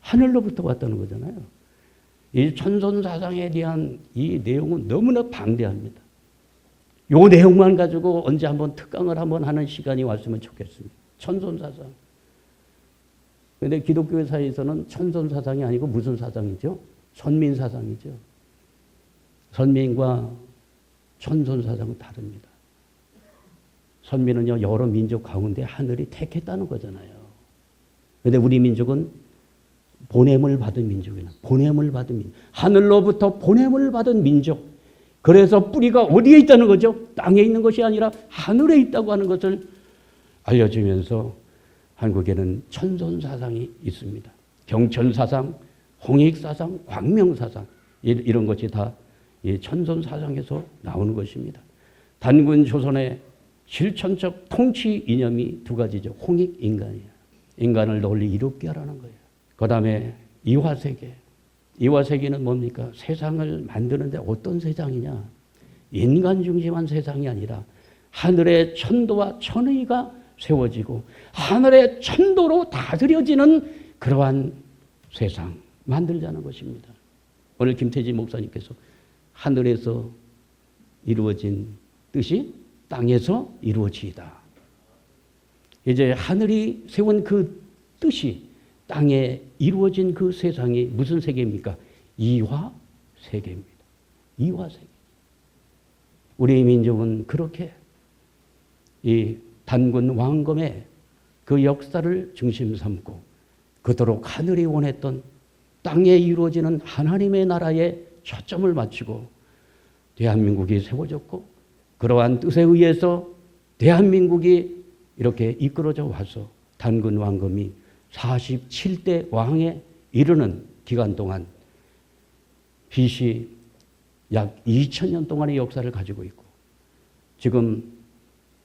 S1: 하늘로부터 왔다는 거잖아요. 이 천손사상에 대한 이 내용은 너무나 방대합니다. 이 내용만 가지고 언제 한번 특강을 한번 하는 시간이 왔으면 좋겠습니다. 천손사상. 그런데 기독교 사회에서는 천손사상이 아니고 무슨 사상이죠? 선민사상이죠. 선민과 천손사상은 다릅니다. 선민은요, 여러 민족 가운데 하늘이 택했다는 거잖아요. 그런데 우리 민족은 보냄을 받은 민족이나 보냄을 받은 민족, 하늘로부터 보냄을 받은 민족. 그래서 뿌리가 어디에 있다는 거죠? 땅에 있는 것이 아니라 하늘에 있다고 하는 것을 알려주면서 한국에는 천손사상이 있습니다. 경천사상, 홍익사상, 광명사상, 이런 것이 다 천손사상에서 나오는 것입니다. 단군 조선의 실천적 통치 이념이 두 가지죠. 홍익인간이에요. 인간을 널리 이롭게 하라는 거예요. 그 다음에 이화세계. 이화세계는 뭡니까? 세상을 만드는데 어떤 세상이냐? 인간 중심한 세상이 아니라 하늘의 천도와 천의가 세워지고 하늘의 천도로 다스려지는 그러한 세상 만들자는 것입니다. 오늘 김태진 목사님께서 하늘에서 이루어진 뜻이 땅에서 이루어지이다. 이제 하늘이 세운 그 뜻이 땅에 이루어진 그 세상이 무슨 세계입니까? 이화세계입니다. 이화세계. 우리 민족은 그렇게 이 단군 왕검의 그 역사를 중심 삼고 그토록 하늘이 원했던 땅에 이루어지는 하나님의 나라에 초점을 맞추고 대한민국이 세워졌고, 그러한 뜻에 의해서 대한민국이 이렇게 이끌어져 와서 단군 왕검이 47대 왕에 이르는 기간 동안 BC 약 2000년 동안의 역사를 가지고 있고, 지금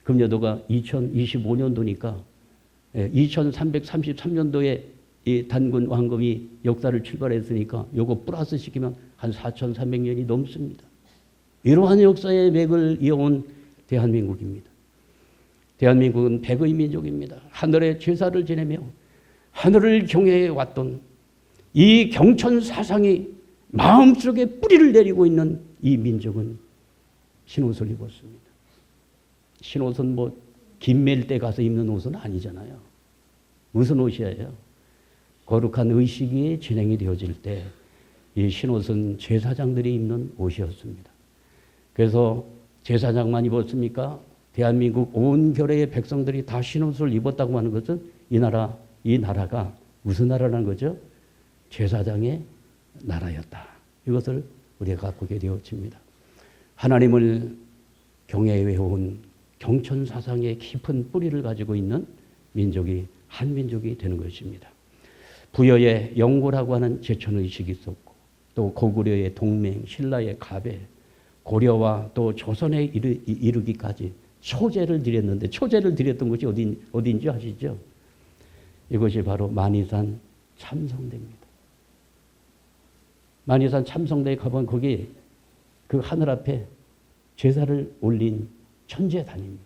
S1: 금년도가 2025년도니까 2333년도에 이 단군 왕검이 역사를 출발했으니까 요거 플러스 시키면 한 4300년이 넘습니다. 이러한 역사의 맥을 이어온 대한민국입니다. 대한민국은 백의 민족입니다. 하늘의 제사를 지내며 하늘을 경외해 왔던 이 경천 사상이 마음속에 뿌리를 내리고 있는 이 민족은 신옷을 입었습니다. 신옷은 뭐 김멜 때 가서 입는 옷은 아니잖아요. 무슨 옷이에요? 거룩한 의식이 진행이 되어질 때 이 신옷은 제사장들이 입는 옷이었습니다. 그래서 제사장만 입었습니까? 대한민국 온 결의 백성들이 다 신옷을 입었다고 하는 것은 이 나라가 무슨 나라라는 거죠? 제사장의 나라였다. 이것을 우리가 갖고 오게 되어집니다. 하나님을 경외해온 경천 사상의 깊은 뿌리를 가지고 있는 민족이 한민족이 되는 것입니다. 부여의 영고라고 하는 제천의식이 있었고 또 고구려의 동맹, 신라의 가배, 고려와 또 조선에 이르기까지 초제를 드렸는데 초제를 드렸던 곳이 어딘지 아시죠? 이것이 바로 만이산 참성대입니다. 만이산 참성대에 가보면 거기 그 하늘 앞에 제사를 올린 천제단입니다.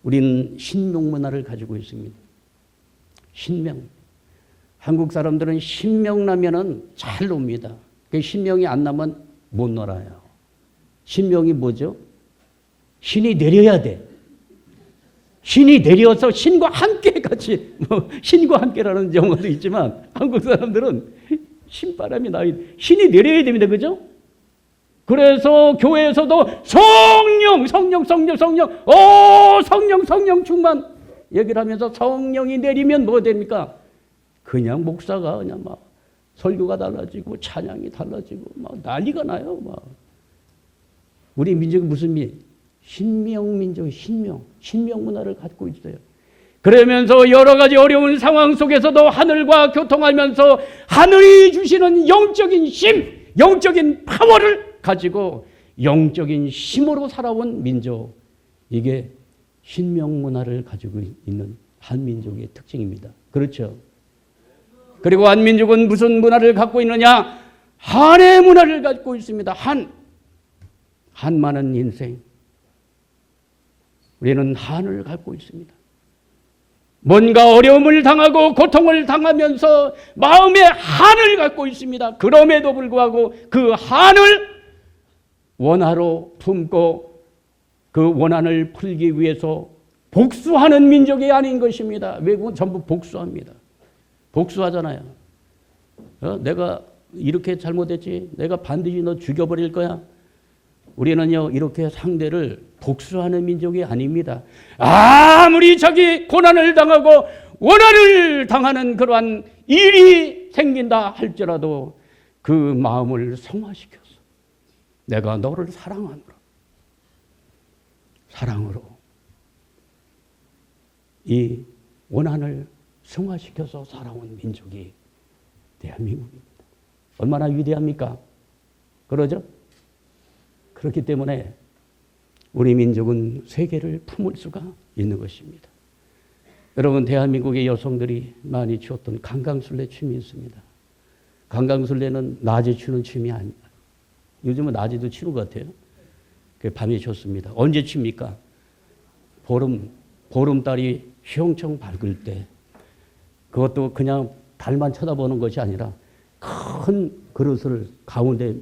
S1: 우리는 신명 문화를 가지고 있습니다. 신명. 한국 사람들은 신명 나면은 잘 놉니다. 그 신명이 안 나면 못 놀아요. 신명이 뭐죠? 신이 내려야 돼. 신이 내려서 신과 함께 같이, 신과 함께라는 영어도 있지만 한국 사람들은 신바람이 나요. 신이 내려야 됩니다. 그죠? 그래서 교회에서도 성령 충만 얘기를 하면서 성령이 내리면 뭐 됩니까? 그냥 목사가 그냥 막 설교가 달라지고 찬양이 달라지고 막 난리가 나요. 막 우리 민족이 무슨 신명 민족, 신명 문화를 갖고 있어요. 그러면서 여러 가지 어려운 상황 속에서도 하늘과 교통하면서 하늘이 주시는 영적인 힘, 영적인 파워를 가지고 영적인 힘으로 살아온 민족. 이게 신명 문화를 가지고 있는 한민족의 특징입니다. 그렇죠? 그리고 한민족은 무슨 문화를 갖고 있느냐? 한의 문화를 갖고 있습니다. 한많은 인생. 우리는 한을 갖고 있습니다. 뭔가 어려움을 당하고 고통을 당하면서 마음에 한을 갖고 있습니다. 그럼에도 불구하고 그 한을 원하로 품고 그 원한을 풀기 위해서 복수하는 민족이 아닌 것입니다. 외국은 전부 복수합니다. 복수하잖아요. 내가 이렇게 잘못했지. 내가 반드시 너 죽여버릴 거야. 우리는요, 이렇게 상대를 복수하는 민족이 아닙니다. 아무리 자기 고난을 당하고 원한을 당하는 그러한 일이 생긴다 할지라도 그 마음을 성화시켜서 내가 너를 사랑으로 이 원한을 성화시켜서 살아온 민족이 대한민국입니다. 얼마나 위대합니까? 그러죠? 그렇기 때문에 우리 민족은 세계를 품을 수가 있는 것입니다. 여러분, 대한민국의 여성들이 많이 추었던 강강술래 춤이 있습니다. 강강술래는 낮에 추는 춤이 아닙니다. 요즘은 낮에도 추는 것 같아요. 밤에 췄습니다. 언제 춥니까? 보름달이 휘영청 밝을 때, 그것도 그냥 달만 쳐다보는 것이 아니라 큰 그릇을 가운데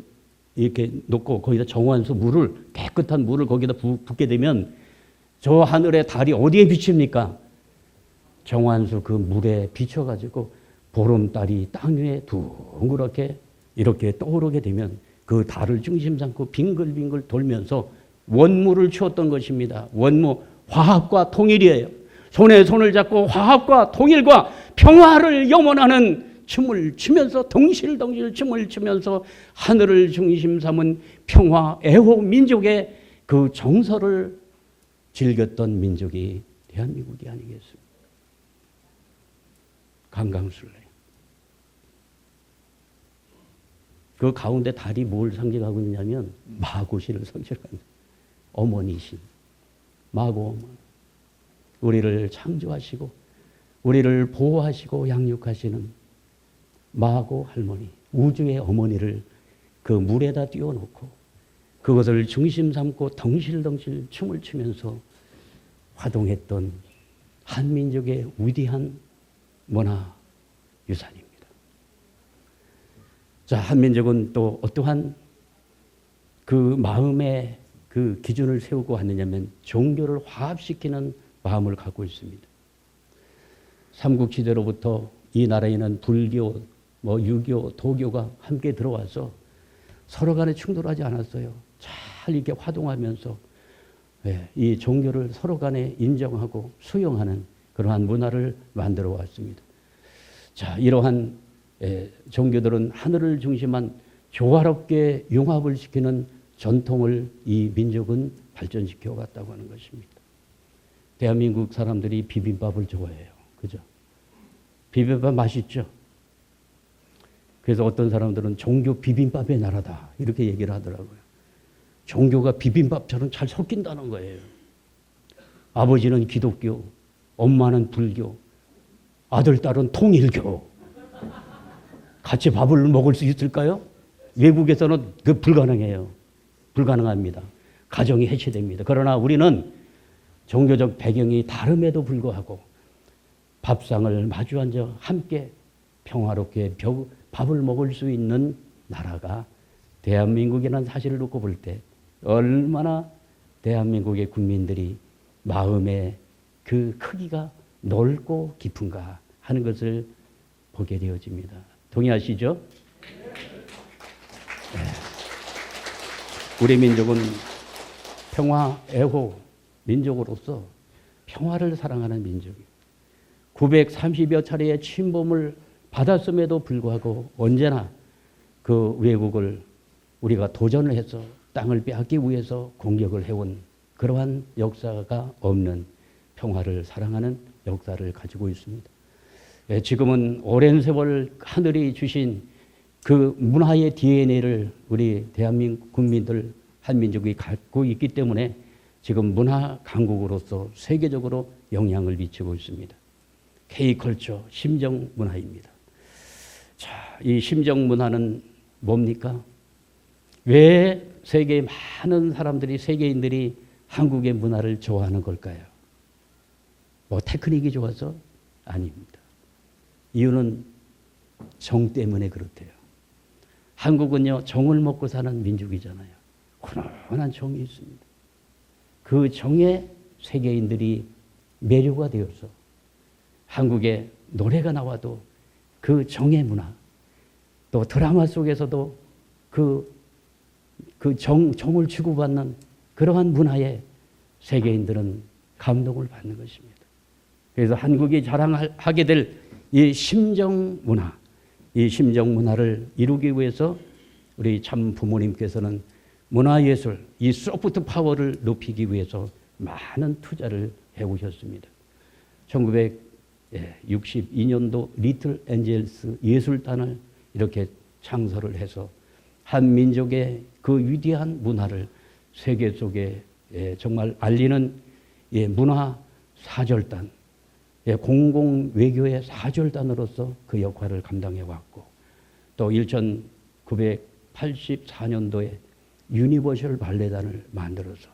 S1: 이렇게 놓고 거기다 정화수 물을, 깨끗한 물을 거기다 붓게 되면 저 하늘의 달이 어디에 비칩니까? 정화수 그 물에 비춰가지고 보름달이 땅 위에 둥그렇게 이렇게 떠오르게 되면 그 달을 중심 삼고 빙글빙글 돌면서 원무를 추었던 것입니다. 원무, 화합과 통일이에요. 손에 손을 잡고 화합과 통일과 평화를 염원하는 춤을 추면서 덩실덩실 춤을 추면서 하늘을 중심 삼은 평화 애호 민족의 그 정서를 즐겼던 민족이 대한민국이 아니겠습니까? 강강술래. 그 가운데 달이 뭘 상징하고 있냐면 마고신을 상징하는 어머니신, 마고 어머니. 우리를 창조하시고 우리를 보호하시고 양육하시는 마고 할머니, 우주의 어머니를 그 물에다 띄워놓고 그것을 중심 삼고 덩실덩실 춤을 추면서 화동했던 한민족의 위대한 문화 유산입니다. 자, 한민족은 또 어떠한 그 마음의 그 기준을 세우고 왔느냐면 종교를 화합시키는 마음을 갖고 있습니다. 삼국시대로부터 이 나라에는 불교, 유교, 도교가 함께 들어와서 서로 간에 충돌하지 않았어요. 잘 이렇게 화동하면서 이 종교를 서로 간에 인정하고 수용하는 그러한 문화를 만들어 왔습니다. 자, 이러한 종교들은 하늘을 중심한 조화롭게 융합을 시키는 전통을 이 민족은 발전시켜 왔다고 하는 것입니다. 대한민국 사람들이 비빔밥을 좋아해요. 그죠? 비빔밥 맛있죠? 그래서 어떤 사람들은 종교 비빔밥의 나라다 이렇게 얘기를 하더라고요. 종교가 비빔밥처럼 잘 섞인다는 거예요. 아버지는 기독교, 엄마는 불교, 아들, 딸은 통일교. 같이 밥을 먹을 수 있을까요? 외국에서는 그 불가능해요. 불가능합니다. 가정이 해체됩니다. 그러나 우리는 종교적 배경이 다름에도 불구하고 밥상을 마주 앉아 함께 평화롭게 밥을 먹을 수 있는 나라가 대한민국이라는 사실을 놓고 볼 때 얼마나 대한민국의 국민들이 마음의 그 크기가 넓고 깊은가 하는 것을 보게 되어집니다. 동의하시죠? 네. 우리 민족은 평화, 애호 민족으로서 평화를 사랑하는 민족이에요. 930여 차례의 침범을 받았음에도 불구하고 언제나 그 외국을 우리가 도전을 해서 땅을 빼앗기 위해서 공격을 해온 그러한 역사가 없는 평화를 사랑하는 역사를 가지고 있습니다. 지금은 오랜 세월 하늘이 주신 그 문화의 DNA를 우리 대한민국 국민들 한민족이 갖고 있기 때문에 지금 문화 강국으로서 세계적으로 영향을 미치고 있습니다. K컬처, 심정 문화입니다. 자, 이 심정 문화는 뭡니까? 왜 세계의 많은 사람들이, 세계인들이 한국의 문화를 좋아하는 걸까요? 테크닉이 좋아서? 아닙니다. 이유는 정 때문에 그렇대요. 한국은요, 정을 먹고 사는 민족이잖아요. 훈훈한 정이 있습니다. 그 정에 세계인들이 매료가 되어서 한국에 노래가 나와도 그 정의 문화, 또 드라마 속에서도 정을 주고받는 그러한 문화에 세계인들은 감동을 받는 것입니다. 그래서 한국이 자랑하게 될 이 심정 문화, 이 심정 문화를 이루기 위해서 우리 참 부모님께서는 문화예술, 이 소프트 파워를 높이기 위해서 많은 투자를 해오셨습니다. 1962년도 리틀 엔젤스 예술단을 이렇게 창설을 해서 한 민족의 그 위대한 문화를 세계 속에 정말 알리는 문화 사절단, 공공 외교의 사절단으로서 그 역할을 감당해 왔고, 또 1984년도에 유니버셜 발레단을 만들어서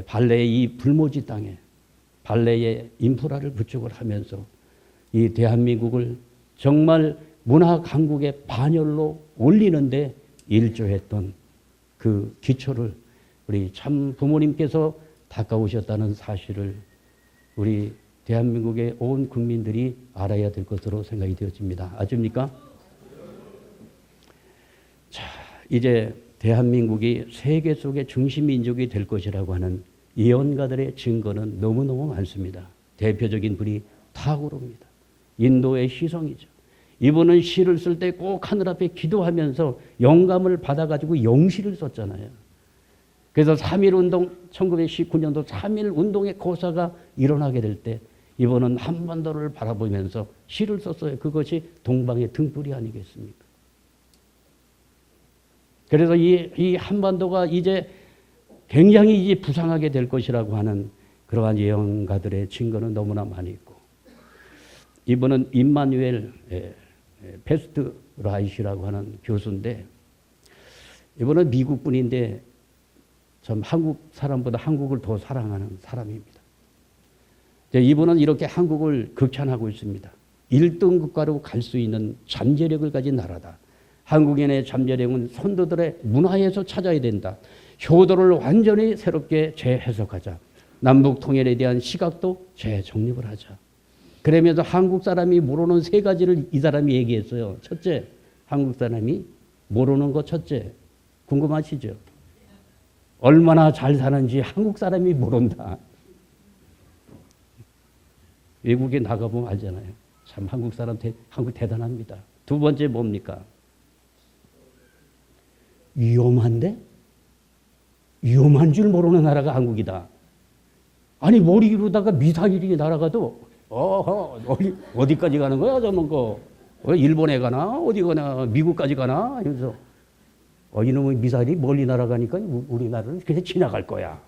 S1: 발레의 이 불모지 땅에 발레의 인프라를 구축을 하면서 이 대한민국을 정말 문화 강국의 반열로 올리는데 일조했던 그 기초를 우리 참 부모님께서 닦아오셨다는 사실을 우리 대한민국의 온 국민들이 알아야 될 것으로 생각이 되어집니다. 아십니까? 자, 이제 대한민국이 세계 속의 중심 민족이 될 것이라고 하는 예언가들의 증거는 너무너무 많습니다. 대표적인 분이 타고르입니다. 인도의 시성이죠. 이분은 시를 쓸 때 꼭 하늘 앞에 기도하면서 영감을 받아가지고 영시를 썼잖아요. 그래서 3.1운동, 1919년도 3.1운동의 고사가 일어나게 될 때 이분은 한반도를 바라보면서 시를 썼어요. 그것이 동방의 등불이 아니겠습니까? 그래서 이 한반도가 이제 굉장히 이제 부상하게 될 것이라고 하는 그러한 예언가들의 증거는 너무나 많이 있고, 이분은 임마누엘 페스트라이시라고 하는 교수인데, 이분은 미국 분인데 참 한국 사람보다 한국을 더 사랑하는 사람입니다. 이분은 이렇게 한국을 극찬하고 있습니다. 1등 국가로 갈 수 있는 잠재력을 가진 나라다. 한국인의 잠재력은 선조들의 문화에서 찾아야 된다. 효도를 완전히 새롭게 재해석하자. 남북 통일에 대한 시각도 재정립을 하자. 그러면서 한국 사람이 모르는 세 가지를 이 사람이 얘기했어요. 첫째, 한국 사람이 모르는 거 첫째. 궁금하시죠? 얼마나 잘 사는지 한국 사람이 모른다. 외국에 나가보면 알잖아요. 참 한국 사람, 한국 대단합니다. 두 번째 뭡니까? 위험한데? 위험한 줄 모르는 나라가 한국이다. 아니 머리로다가 미사일이 날아가도 어디까지 가는 거야 저놈 거. 일본에 가나 어디 가나 미국까지 가나 하면서 이놈의 미사일이 멀리 날아가니까 우리나라는 그냥 지나갈 거야.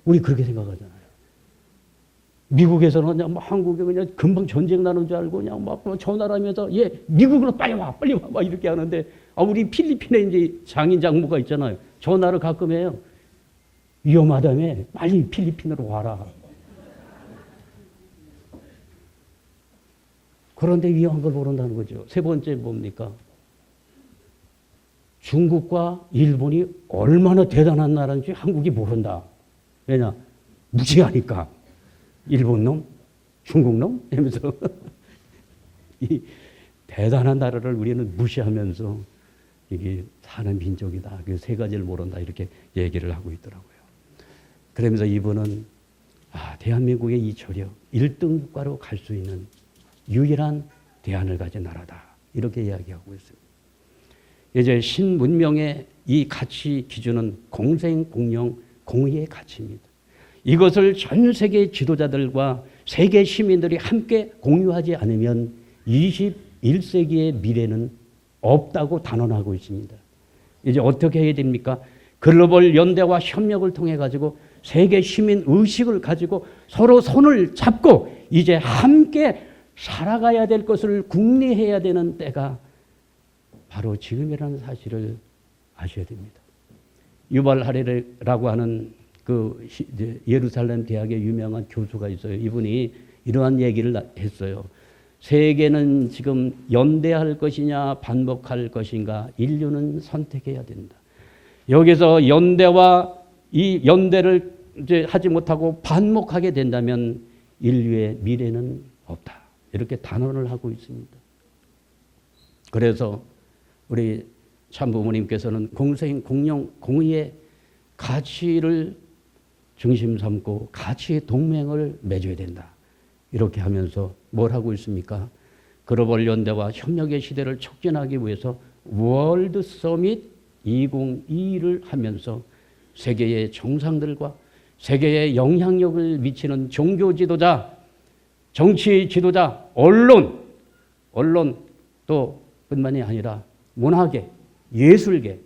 S1: 우리 그렇게 생각하잖아요. 미국에서는 그냥 한국에 그냥 금방 전쟁 나는 줄 알고 그냥 막 전화하면서 미국으로 빨리 와 막 이렇게 하는데 우리 필리핀에 이제 장인 장모가 있잖아요. 전화를 가끔 해요. 위험하다며 빨리 필리핀으로 와라. 그런데 위험한 걸 모른다는 거죠. 세 번째 뭡니까? 중국과 일본이 얼마나 대단한 나라인지 한국이 모른다. 왜냐? 무시하니까. 일본 놈, 중국 놈 하면서 이 대단한 나라를 우리는 무시하면서 이게 사는 민족이다. 그 세 가지를 모른다. 이렇게 얘기를 하고 있더라고요. 그러면서 이분은 대한민국의 이 저력, 1등 국가로 갈 수 있는 유일한 대안을 가진 나라다. 이렇게 이야기하고 있습니다. 이제 신문명의 이 가치 기준은 공생, 공영, 공의의 가치입니다. 이것을 전 세계 지도자들과 세계 시민들이 함께 공유하지 않으면 21세기의 미래는 없다고 단언하고 있습니다. 이제 어떻게 해야 됩니까? 글로벌 연대와 협력을 통해 가지고 세계 시민 의식을 가지고 서로 손을 잡고 이제 함께 살아가야 될 것을 궁리해야 되는 때가 바로 지금이라는 사실을 아셔야 됩니다. 유발 하레라고 하는 그 예루살렘 대학의 유명한 교수가 있어요. 이분이 이러한 얘기를 했어요. 세계는 지금 연대할 것이냐 반목할 것인가 인류는 선택해야 된다. 여기서 연대와 이 연대를 이제 하지 못하고 반목하게 된다면 인류의 미래는 없다. 이렇게 단언을 하고 있습니다. 그래서 우리 참부모님께서는 공생, 공영, 공의의 가치를 중심 삼고 가치의 동맹을 맺어야 된다. 이렇게 하면서 뭘 하고 있습니까? 글로벌 연대와 협력의 시대를 촉진하기 위해서 월드 서밋 2022를 하면서 세계의 정상들과 세계에 영향력을 미치는 종교 지도자, 정치 지도자, 언론 또 뿐만이 아니라 문화계, 예술계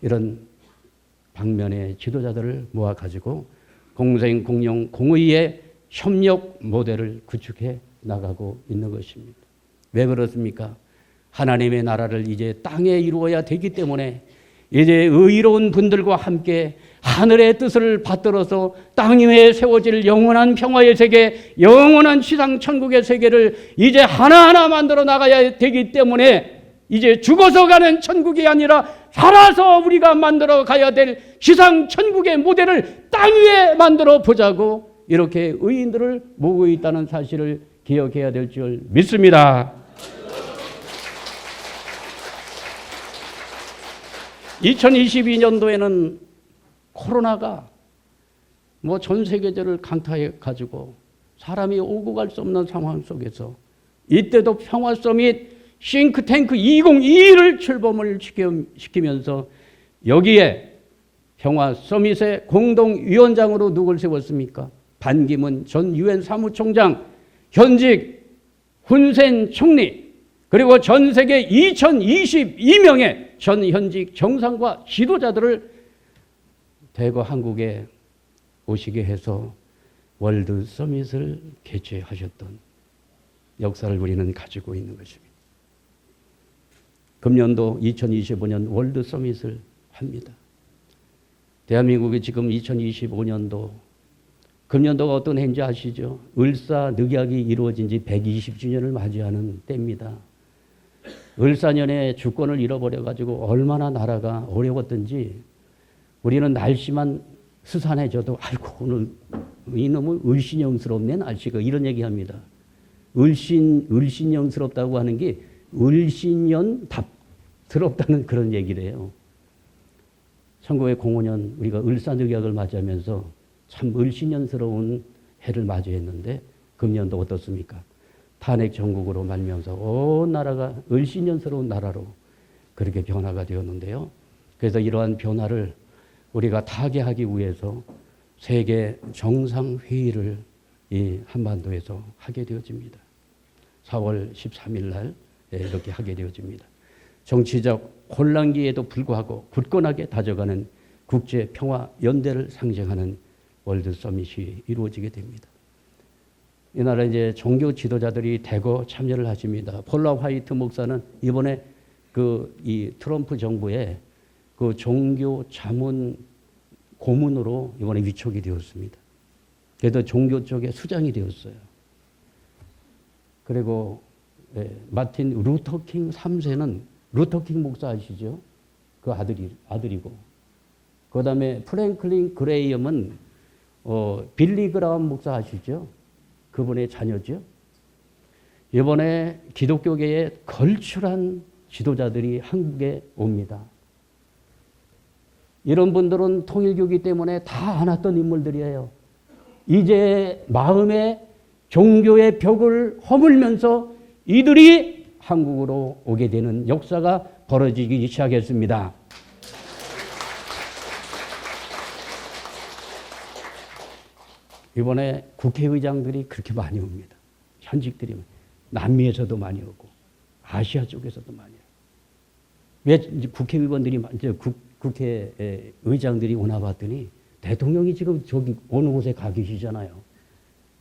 S1: 이런 방면의 지도자들을 모아가지고 공생, 공영, 공의의 협력 모델을 구축해 나가고 있는 것입니다. 왜 그렇습니까? 하나님의 나라를 이제 땅에 이루어야 되기 때문에 이제 의로운 분들과 함께 하늘의 뜻을 받들어서 땅 위에 세워질 영원한 평화의 세계, 영원한 지상 천국의 세계를 이제 하나하나 만들어 나가야 되기 때문에 이제 죽어서 가는 천국이 아니라 살아서 우리가 만들어 가야 될 지상 천국의 모델을 땅 위에 만들어 보자고 이렇게 의인들을 모으고 있다는 사실을 기억해야 될 줄 믿습니다. 2022년도에는 코로나가 전 세계적으로 강타해 가지고 사람이 오고 갈 수 없는 상황 속에서 이때도 평화 서밋 싱크탱크 2022를 출범을 시키면서 여기에 평화 서밋의 공동위원장으로 누굴 세웠습니까? 반기문 전 유엔 사무총장, 현직 훈센 총리, 그리고 전 세계 2022명의 전 현직 정상과 지도자들을 대거 한국에 오시게 해서 월드 서밋을 개최하셨던 역사를 우리는 가지고 있는 것입니다. 금년도 2025년 월드 서밋을 합니다. 대한민국이 지금 2025년도 금년도가 어떤 해인지 아시죠? 을사늑약이 이루어진 지 120주년을 맞이하는 때입니다. 을사년에 주권을 잃어버려가지고 얼마나 나라가 어려웠던지 우리는 날씨만 스산해져도 아이고 오늘 이놈은 을신영스럽네 날씨가 이런 얘기합니다. 을신영스럽다고 하는 게 을신년답스럽다는 그런 얘기를 해요. 1905년 우리가 을사늑약을 맞이하면서 참 을신년스러운 해를 맞이했는데 금년도 어떻습니까? 탄핵 정국으로 말미암아서 온 나라가 을신년스러운 나라로 그렇게 변화가 되었는데요. 그래서 이러한 변화를 우리가 타개하기 위해서 세계 정상회의를 이 한반도에서 하게 되어집니다. 4월 13일 날 이렇게 하게 되어집니다. 정치적 혼란기에도 불구하고 굳건하게 다져가는 국제평화연대를 상징하는 월드 서밋이 이루어지게 됩니다. 이날에 이제 종교 지도자들이 대거 참여를 하십니다. 폴라 화이트 목사는 이번에 이 트럼프 정부의 그 종교 자문 고문으로 이번에 위촉이 되었습니다. 그래서 종교 쪽에 수장이 되었어요. 그리고 마틴 루터킹 3세는 루터킹 목사 아시죠? 그 아들이고. 그 다음에 프랭클린 그레이엄은 빌리 그라함 목사 아시죠? 그분의 자녀죠. 이번에 기독교계의 걸출한 지도자들이 한국에 옵니다. 이런 분들은 통일교기 때문에 다 안 왔던 인물들이에요. 이제 마음의 종교의 벽을 허물면서 이들이 한국으로 오게 되는 역사가 벌어지기 시작했습니다. 이번에 국회의장들이 그렇게 많이 옵니다. 현직들이 남미에서도 많이 오고 아시아 쪽에서도 많이 오고. 왜 국회의원들이 국회의장들이 오나 봤더니 대통령이 지금 저기 어느 곳에 가 계시잖아요.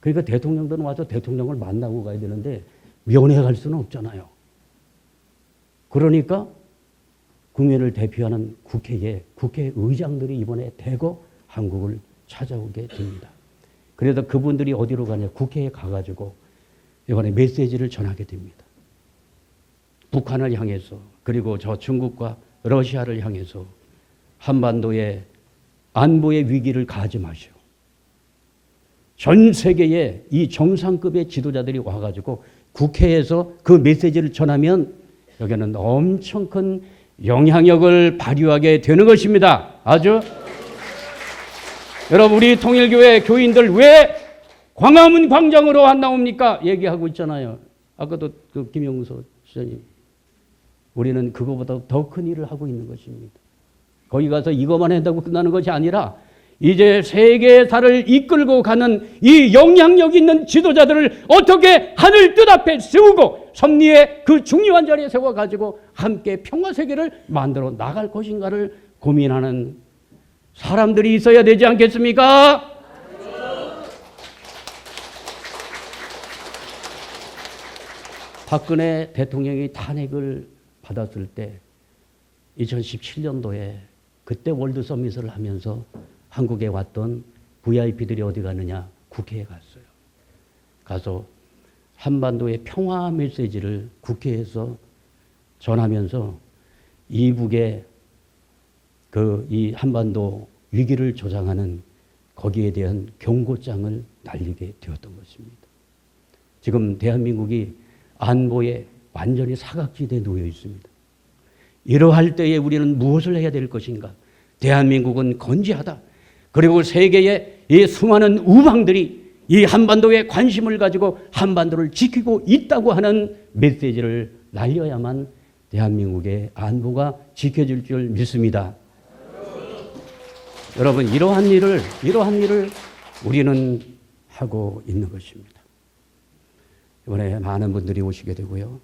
S1: 그러니까 대통령들은 와서 대통령을 만나고 가야 되는데 면회 갈 수는 없잖아요. 그러니까 국민을 대표하는 국회의장들이 이번에 대거 한국을 찾아오게 됩니다. 그래서 그분들이 어디로 가냐? 국회에 가가지고 이번에 메시지를 전하게 됩니다. 북한을 향해서 그리고 저 중국과 러시아를 향해서 한반도의 안보의 위기를 가하지 마시오. 전 세계의 이 정상급의 지도자들이 와가지고 국회에서 그 메시지를 전하면 여기는 엄청 큰 영향력을 발휘하게 되는 것입니다. 아주 여러분 우리 통일교회 교인들 왜 광화문 광장으로 안 나옵니까? 얘기하고 있잖아요. 아까도 그 김영서 시장님. 우리는 그거보다 더 큰 일을 하고 있는 것입니다. 거기 가서 이것만 한다고 끝나는 것이 아니라 이제 세계사를 이끌고 가는 이 영향력 있는 지도자들을 어떻게 하늘 뜻 앞에 세우고 섭리의 그 중요한 자리에 세워가지고 함께 평화세계를 만들어 나갈 것인가를 고민하는 사람들이 있어야 되지 않겠습니까? 박근혜 대통령이 탄핵을 받았을 때 2017년도에 그때 월드 서밋을 하면서 한국에 왔던 VIP들이 어디 가느냐? 국회에 갔어요. 가서 한반도의 평화 메시지를 국회에서 전하면서 이북의 이 한반도 위기를 조장하는 거기에 대한 경고장을 날리게 되었던 것입니다. 지금 대한민국이 안보에 완전히 사각지대에 놓여 있습니다. 이러할 때에 우리는 무엇을 해야 될 것인가? 대한민국은 건재하다. 그리고 세계의 이 수많은 우방들이 이 한반도에 관심을 가지고 한반도를 지키고 있다고 하는 메시지를 날려야만 대한민국의 안보가 지켜질 줄 믿습니다. 여러분 이러한 일을 우리는 하고 있는 것입니다. 이번에 많은 분들이 오시게 되고요.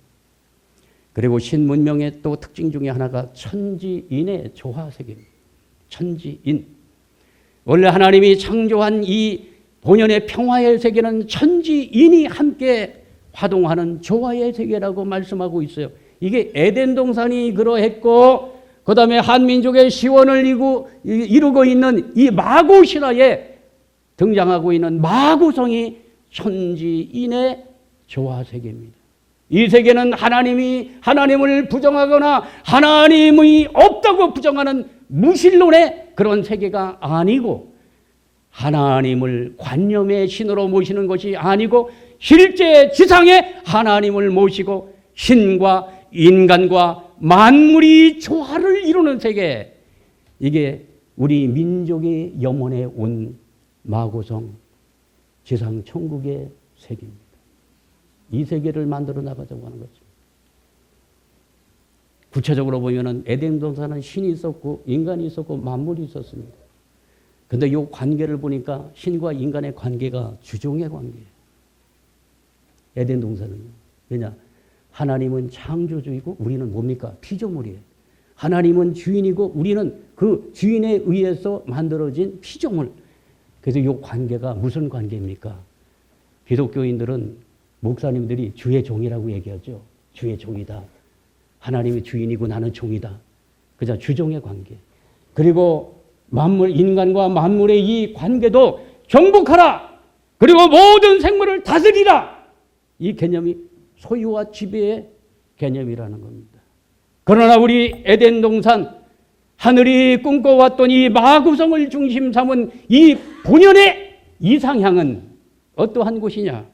S1: 그리고 신문명의 또 특징 중에 하나가 천지인의 조화세계입니다. 천지인. 원래 하나님이 창조한 이 본연의 평화의 세계는 천지인이 함께 화동하는 조화의 세계라고 말씀하고 있어요. 이게 에덴 동산이 그러했고 그 다음에 한민족의 시원을 이루고 있는 이 마고 신화에 등장하고 있는 마구성이 천지인의 조화 세계입니다. 이 세계는 하나님을 부정하거나 하나님이 없다고 부정하는 무신론의 그런 세계가 아니고, 하나님을 관념의 신으로 모시는 것이 아니고 실제 지상에 하나님을 모시고 신과 인간과 만물이 조화를 이루는 세계, 이게 우리 민족의 염원에 온 마고성 지상 천국의 세계입니다. 이 세계를 만들어 나가자고 하는 거죠. 구체적으로 보면은 에덴 동산은 신이 있었고 인간이 있었고 만물이 있었습니다. 그런데 이 관계를 보니까 신과 인간의 관계가 주종의 관계예요. 에덴 동산은요. 왜냐? 하나님은 창조주이고 우리는 뭡니까? 피조물이에요. 하나님은 주인이고 우리는 그 주인에 의해서 만들어진 피조물. 그래서 이 관계가 무슨 관계입니까? 기독교인들은, 목사님들이 주의 종이라고 얘기하죠. 주의 종이다. 하나님이 주인이고 나는 종이다. 그저 주종의 관계. 그리고 인간과 만물의 이 관계도 정복하라. 그리고 모든 생물을 다스리라. 이 개념이 소유와 지배의 개념이라는 겁니다. 그러나 우리 에덴 동산, 하늘이 꿈꿔왔던 이 마구성을 중심 삼은 이 본연의 이상향은 어떠한 곳이냐?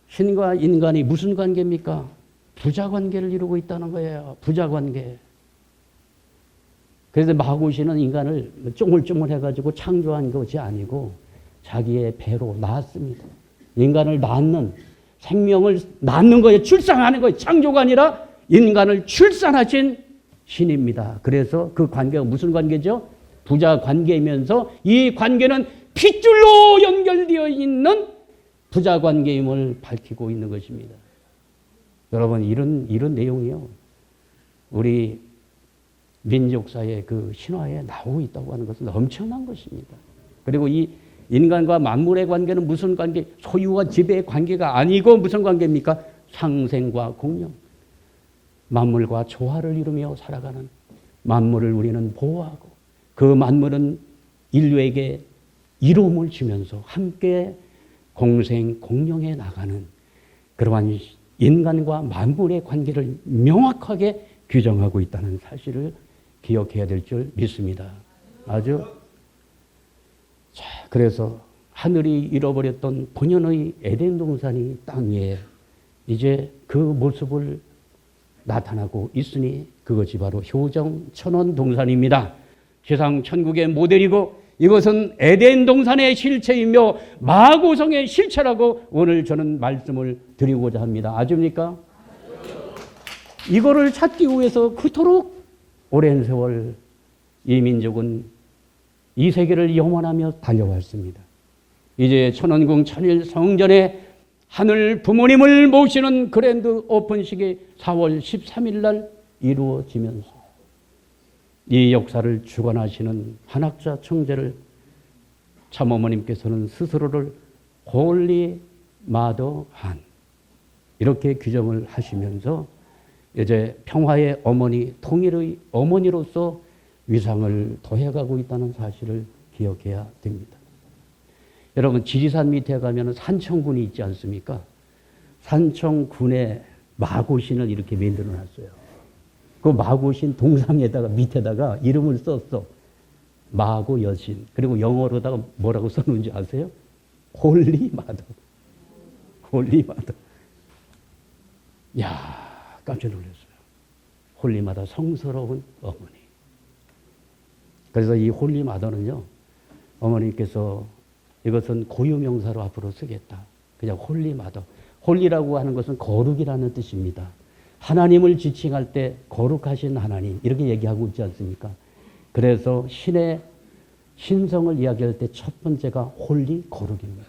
S1: 신과 인간이 무슨 관계입니까? 부자 관계를 이루고 있다는 거예요. 부자 관계. 그래서 마구신은 인간을 쪼물쪼물해가지고 창조한 것이 아니고 자기의 배로 낳았습니다. 인간을 낳는, 생명을 낳는 거예요. 출산하는 거예요. 창조가 아니라 인간을 출산하신 신입니다. 그래서 그 관계가 무슨 관계죠? 부자 관계이면서 이 관계는 핏줄로 연결되어 있는 부자 관계임을 밝히고 있는 것입니다. 여러분, 이런 내용이요, 우리 민족사의 그 신화에 나오고 있다고 하는 것은 엄청난 것입니다. 그리고 이 인간과 만물의 관계는 무슨 관계? 소유와 지배의 관계가 아니고 무슨 관계입니까? 상생과 공영. 만물과 조화를 이루며 살아가는, 만물을 우리는 보호하고 그 만물은 인류에게 이로움을 주면서 함께 공생 공영해 나가는 그러한 인간과 만물의 관계를 명확하게 규정하고 있다는 사실을 기억해야 될 줄 믿습니다. 아주. 자, 그래서 하늘이 잃어버렸던 본연의 에덴 동산이 땅 위에 이제 그 모습을 나타나고 있으니 그것이 바로 효정 천원 동산입니다. 지상 천국의 모델이고 이것은 에덴 동산의 실체이며 마고성의 실체라고 오늘 저는 말씀을 드리고자 합니다. 아십니까? 이거를 찾기 위해서 그토록 오랜 세월 이 민족은 이 세계를 영원하며 달려왔습니다. 이제 천원궁 천일 성전에 하늘 부모님을 모시는 그랜드 오픈식이 4월 13일 날 이루어지면서 이 역사를 주관하시는 한학자 청제를 참어머님께서는 스스로를 홀리 마더 한 이렇게 규정을 하시면서 이제 평화의 어머니, 통일의 어머니로서 위상을 더해가고 있다는 사실을 기억해야 됩니다. 여러분, 지리산 밑에 가면 산청군이 있지 않습니까? 산청군에 마고신을 이렇게 만들어 놨어요. 그 마고신 동상에다가 밑에다가 이름을 썼어. 마고 여신. 그리고 영어로다가 뭐라고 써놓은지 아세요? 홀리 마더. 홀리 마더. 야, 깜짝 놀랐어요. 홀리 마더, 성스러운 어머니. 그래서 이 홀리 마더는요, 어머니께서 이것은 고유명사로 앞으로 쓰겠다. 그냥 홀리 마더. 홀리라고 하는 것은 거룩이라는 뜻입니다. 하나님을 지칭할 때 거룩하신 하나님 이렇게 얘기하고 있지 않습니까? 그래서 신의 신성을 이야기할 때 첫 번째가 홀리, 거룩입니다.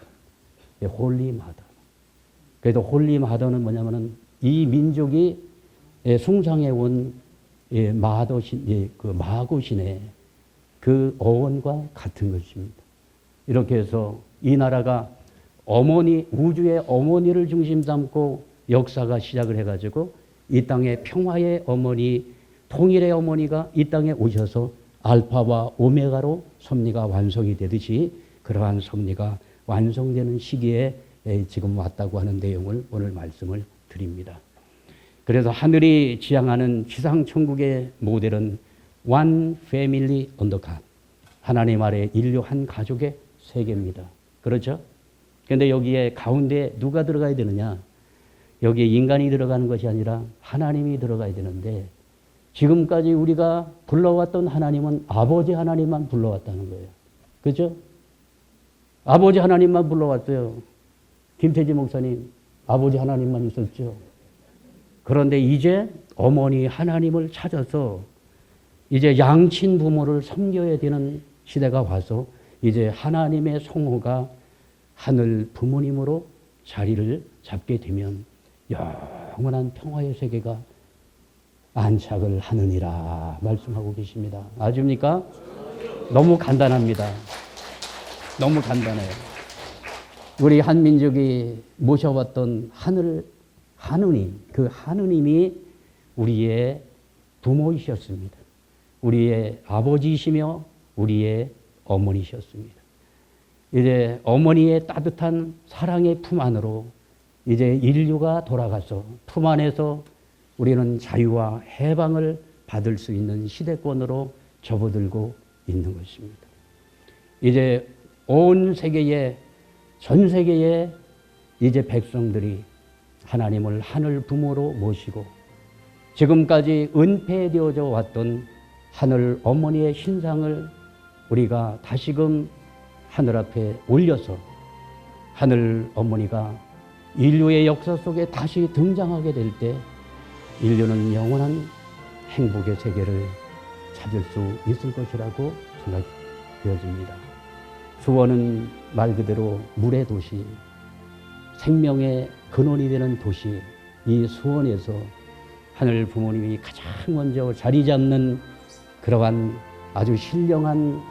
S1: 홀리 마더. 그래도 홀리 마더는 뭐냐면은 이 민족이 숭상해온 마더신, 그 마고신의 그 어원과 같은 것입니다. 이렇게 해서 이 나라가 어머니, 우주의 어머니를 중심 삼고 역사가 시작을 해가지고 이 땅의 평화의 어머니, 통일의 어머니가 이 땅에 오셔서 알파와 오메가로 섭리가 완성이 되듯이 그러한 섭리가 완성되는 시기에 지금 왔다고 하는 내용을 오늘 말씀을 드립니다. 그래서 하늘이 지향하는 지상천국의 모델은 One Family Under God. 하나님 아래 인류 한 가족의 세계입니다. 그렇죠? 그런데 여기에 가운데 누가 들어가야 되느냐? 여기에 인간이 들어가는 것이 아니라 하나님이 들어가야 되는데 지금까지 우리가 불러왔던 하나님은 아버지 하나님만 불러왔다는 거예요. 그죠? 아버지 하나님만 불러왔어요. 김태지 목사님, 아버지 하나님만 있었죠. 그런데 이제 어머니 하나님을 찾아서 이제 양친 부모를 섬겨야 되는 시대가 와서 이제 하나님의 성호가 하늘 부모님으로 자리를 잡게 되면 영원한 평화의 세계가 안착을 하느니라 말씀하고 계십니다. 아십니까? 너무 간단합니다. 너무 간단해요. 우리 한민족이 모셔왔던 하느님, 그 하느님이 우리의 부모이셨습니다. 우리의 아버지이시며 우리의 어머니셨습니다. 이제 어머니의 따뜻한 사랑의 품 안으로 이제 인류가 돌아가서 품 안에서 우리는 자유와 해방을 받을 수 있는 시대권으로 접어들고 있는 것입니다. 이제 온 세계에, 전 세계에 이제 백성들이 하나님을 하늘 부모로 모시고 지금까지 은폐되어져 왔던 하늘 어머니의 신상을 우리가 다시금 하늘 앞에 올려서 하늘 어머니가 인류의 역사 속에 다시 등장하게 될 때 인류는 영원한 행복의 세계를 찾을 수 있을 것이라고 생각되어집니다. 수원은 말 그대로 물의 도시, 생명의 근원이 되는 도시, 이 수원에서 하늘 부모님이 가장 먼저 자리 잡는 그러한 아주 신령한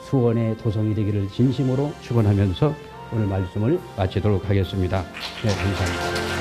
S1: 수원의 도성이 되기를 진심으로 축원하면서 오늘 말씀을 마치도록 하겠습니다. 네, 감사합니다.